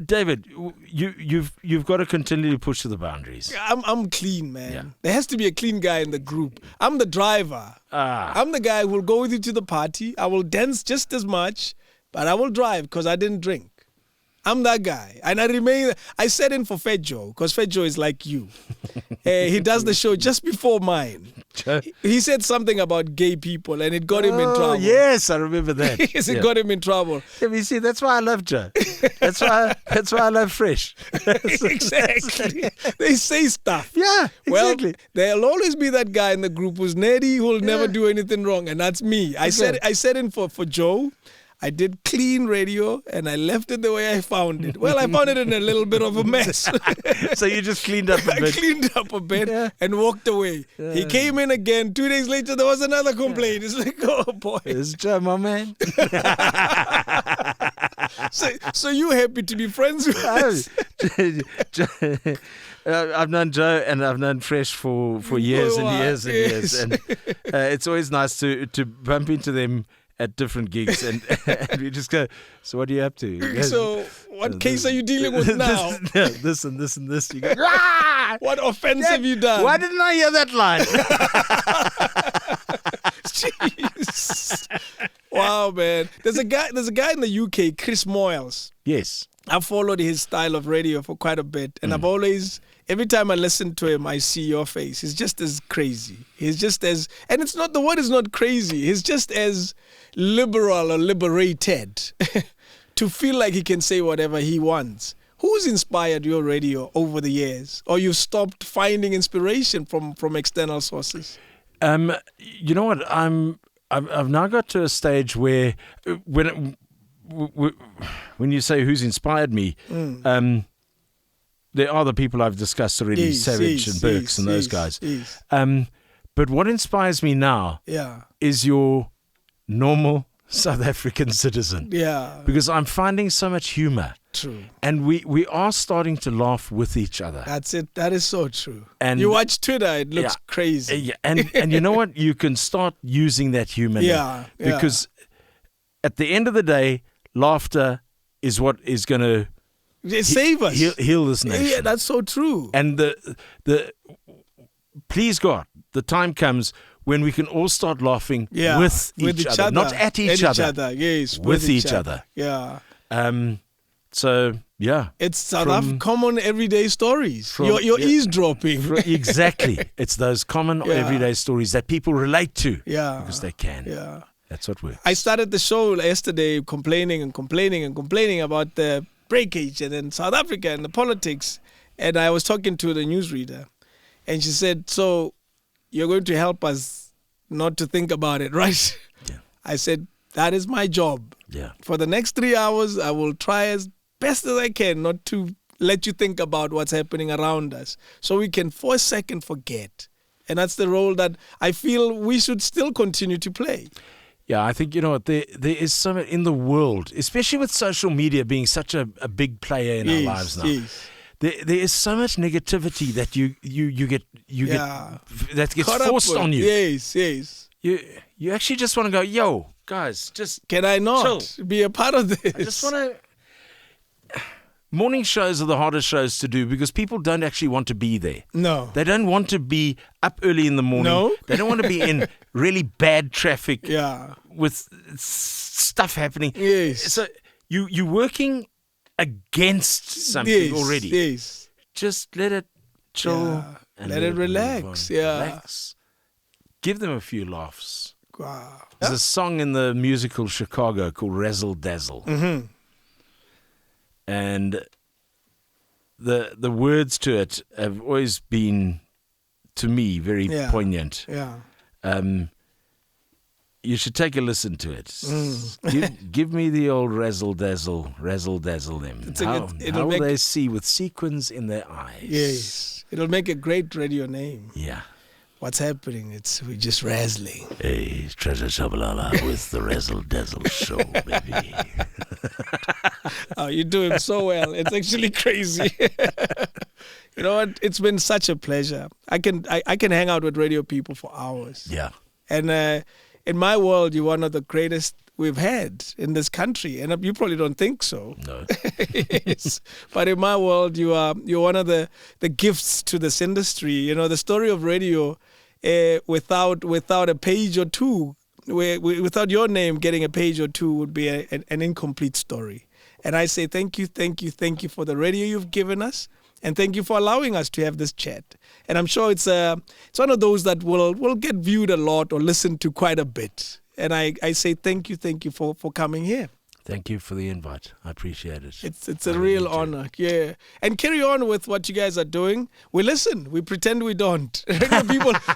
David, you've got to continually push to the boundaries. I'm clean, man. Yeah. There has to be a clean guy in the group. I'm the driver. I'm the guy who will go with you to the party. I will dance just as much, but I will drive because I didn't drink. I'm that guy. And I set in for Fat Joe because Fat Joe is like you. He does the show just before mine. He said something about gay people and it got him in trouble. Yes, I remember that. Yes, it Yeah. got him in trouble. Yeah, you see, that's why I love Joe. That's why I love Fresh. Exactly. They say stuff. Yeah, Well, exactly. there'll always be that guy in the group who's nerdy, who'll never do anything wrong, and that's me. I said in for Joe. I did clean radio, and I left it the way I found it. Well, I found it in a little bit of a mess. So you just cleaned up a I bit. cleaned up a bit Yeah. and walked away. He came in again. 2 days later, there was another complaint. It's like, oh, boy. It's Joe, my man. So you happy to be friends with us? I've known Joe and I've known Fresh for years For a and while, years and years, yes. and it's always nice to bump into them at different gigs, and we just go, so what are you up to? So what case are you dealing with now? This and this and this. You go, "Ah! What offense have you done? Why didn't I hear that line? Jeez. Wow, man. There's a guy in the UK, Chris Moyles. Yes. I've followed his style of radio for quite a bit, and I've always, every time I listen to him, I see your face. He's just as crazy. He's just as, and it's not, the word is not crazy. He's just as liberal or liberated to feel like he can say whatever he wants. Who's inspired your radio over the years, or you stopped finding inspiration from external sources? You know what? I've now got to a stage where when you say who's inspired me, there are the people I've discussed already, Yes, Savage yes, and Burks yes, and those yes, guys. yes. But what inspires me now Yeah. is your normal South African citizen. Yeah. Because I'm finding so much humor True. And we are starting to laugh with each other. That's it. That is so true. And you watch Twitter, it looks crazy. Yeah. And you know what? You can start using that humor. Because at the end of the day, laughter is what is going to save us. Heal this nation. Yeah, that's so true. And the please God, the time comes when we can all start laughing with each other. Not at each other. Yes, with each other. Yeah. So, yeah. It's common everyday stories. You're eavesdropping. Exactly. It's those common everyday stories that people relate to. Yeah. Because they can. Yeah. That's what works. I started the show yesterday complaining about the breakage and then South Africa and the politics. And I was talking to the newsreader. And she said, so you're going to help us not to think about it, right? Yeah. I said, that is my job. Yeah. For the next 3 hours, I will try as best as I can not to let you think about what's happening around us. So we can for a second forget. And that's the role that I feel we should still continue to play. Yeah, I think, you know what, there is so much in the world, especially with social media being such a big player in our lives now. Yes. There is so much negativity that you get that gets Caught forced on you. Yes. You actually just want to go, yo, guys, just can I not chill. Be a part of this? I just want to. Morning shows are the hardest shows to do because people don't actually want to be there. No. They don't want to be up early in the morning. No. They don't want to be in really bad traffic. Yeah. With stuff happening. Yes. So you're working against something already. Yes. Just let it chill. Yeah. And let it relax. Yeah. Relax. Give them a few laughs. Wow. There's a song in the musical Chicago called Razzle Dazzle. Mm-hmm. And the words to it have always been, to me, very poignant. Yeah. You should take a listen to it. Give me the old razzle dazzle them. How will they see with sequins in their eyes? Yes. It'll make a great radio name. Yeah. What's happening? We're just razzling. Hey, Treasure Shabalala with the Razzle Dazzle Show, baby. Oh, you're doing so well. It's actually crazy. You know what? It's been such a pleasure. I can hang out with radio people for hours. Yeah. And in my world, you're one of the greatest we've had in this country, and you probably don't think so. No. Yes. But in my world, you're one of the gifts to this industry. You know, the story of radio, without a page or two, without your name getting a page or two, would be an incomplete story. And I say thank you for the radio you've given us, and thank you for allowing us to have this chat. And I'm sure it's one of those that will get viewed a lot or listened to quite a bit. And I say thank you for coming here. Thank you for the invite. I appreciate it. It's a real honor. Yeah. And carry on with what you guys are doing. We listen. We pretend we don't.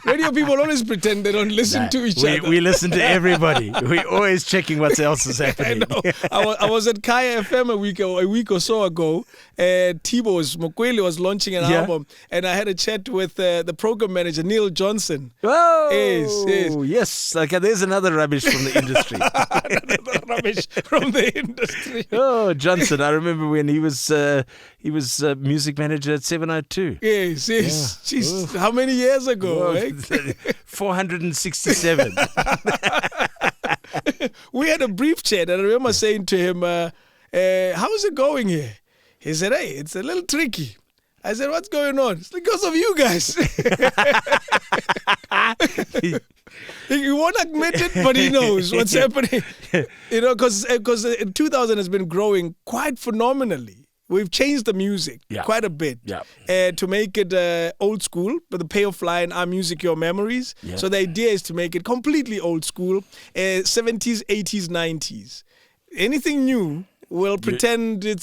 Radio people always pretend they don't listen to each other. We listen to everybody. We're always checking what else is happening. I know. I was at Kaya FM a week or so ago. Mokwele was launching an album, and I had a chat with the program manager, Neil Johnson. Oh, yes. Okay, there's another rubbish from the industry. Another rubbish from the industry. Oh, Johnson! I remember when he was music manager at 702. Yes. Yeah. Jeez, how many years ago? 467. We had a brief chat, and I remember saying to him, "How is it going here?" He said, "Hey, it's a little tricky." I said, "What's going on?" It's because of you guys. He won't admit it, but he knows what's happening. You know, because 2000 has been growing quite phenomenally. We've changed the music quite a bit to make it old school, but the payoff line, our music, your memories. Yeah. So the idea is to make it completely old school, 70s, 80s, 90s. Anything new, we'll pretend it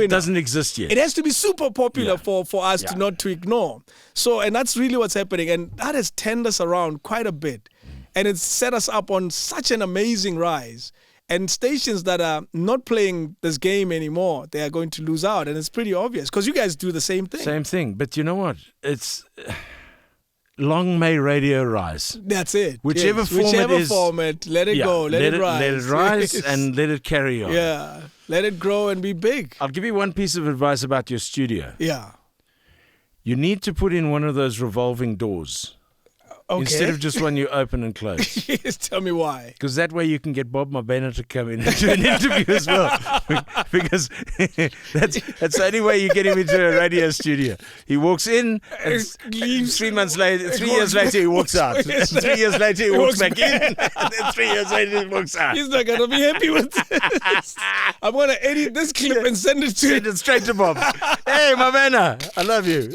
doesn't exist yet. It has to be super popular for us to not to ignore. So, and that's really what's happening. And that has turned us around quite a bit. And it's set us up on such an amazing rise. And stations that are not playing this game anymore, they are going to lose out. And it's pretty obvious because you guys do the same thing. Same thing. But you know what? long may radio rise. That's it. Whichever yes. form Whichever it is. format, let it go. Let it rise. Let it rise Yes. and let it carry on. Yeah. Let it grow and be big. I'll give you one piece of advice about your studio. Yeah. You need to put in one of those revolving doors. Okay. Instead of just one you open and close. Yes, tell me why. Because that way you can get Bob Mabena to come in and do an interview as well. Because that's the only way you get him into a radio studio. He walks in, and Leaves. 3 months later, 3 years later he walks out. And 3 years later he walks back in. And then 3 years later he walks out. He's not going to be happy with this. I'm going to edit this clip and send it to Send it straight to Bob. Hey, Mabena, I love you.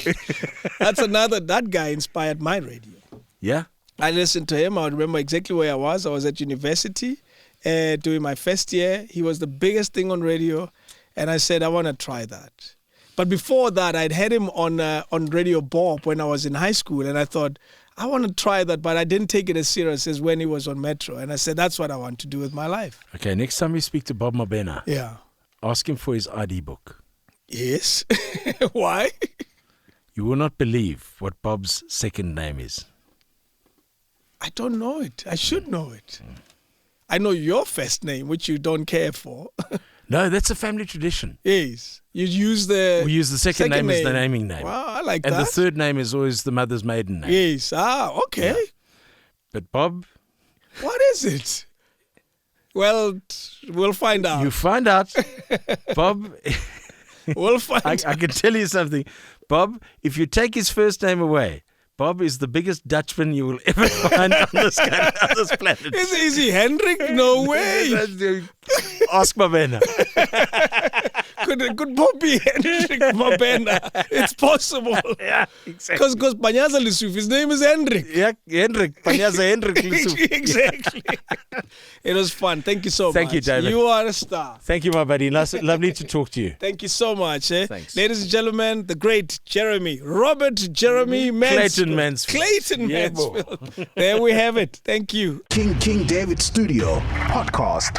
That guy inspired my radio. Yeah? I listened to him. I remember exactly where I was. I was at university doing my first year. He was the biggest thing on radio. And I said, I want to try that. But before that, I'd had him on Radio Bob when I was in high school. And I thought, I want to try that. But I didn't take it as serious as when he was on Metro. And I said, that's what I want to do with my life. Okay, next time you speak to Bob Mabena, ask him for his ID book. Yes. Why? You will not believe what Bob's second name is. I don't know it. I should know it. I know your first name, which you don't care for. No, that's a family tradition. Yes. You use the... We use the second name as the naming name. Wow, I like and that. the third name is always the mother's maiden name. Yes. Ah, okay. Yeah. But Bob... What is it? Well, we'll find out. You find out. Bob... We'll find out. I can tell you something. Bob, if you take his first name away, Bob is the biggest Dutchman you will ever find on this planet. Is he Hendrik? No way. Ask Mabena. Could Bob be Hendrik Mabena? It's possible. Yeah, exactly. Because Panyaza Lisuf, his name is Hendrik. Yeah, Hendrik. Panyaza Hendrik Lisuf. Exactly. It was fun. Thank you so much. Thank you, David. You are a star. Thank you, my buddy. Lovely to talk to you. Thank you so much. Thanks. Ladies and gentlemen, the great Robert Jeremy Mansfield. Clayton Yeah, Mansfield. There we have it. Thank you. King David Studio Podcast.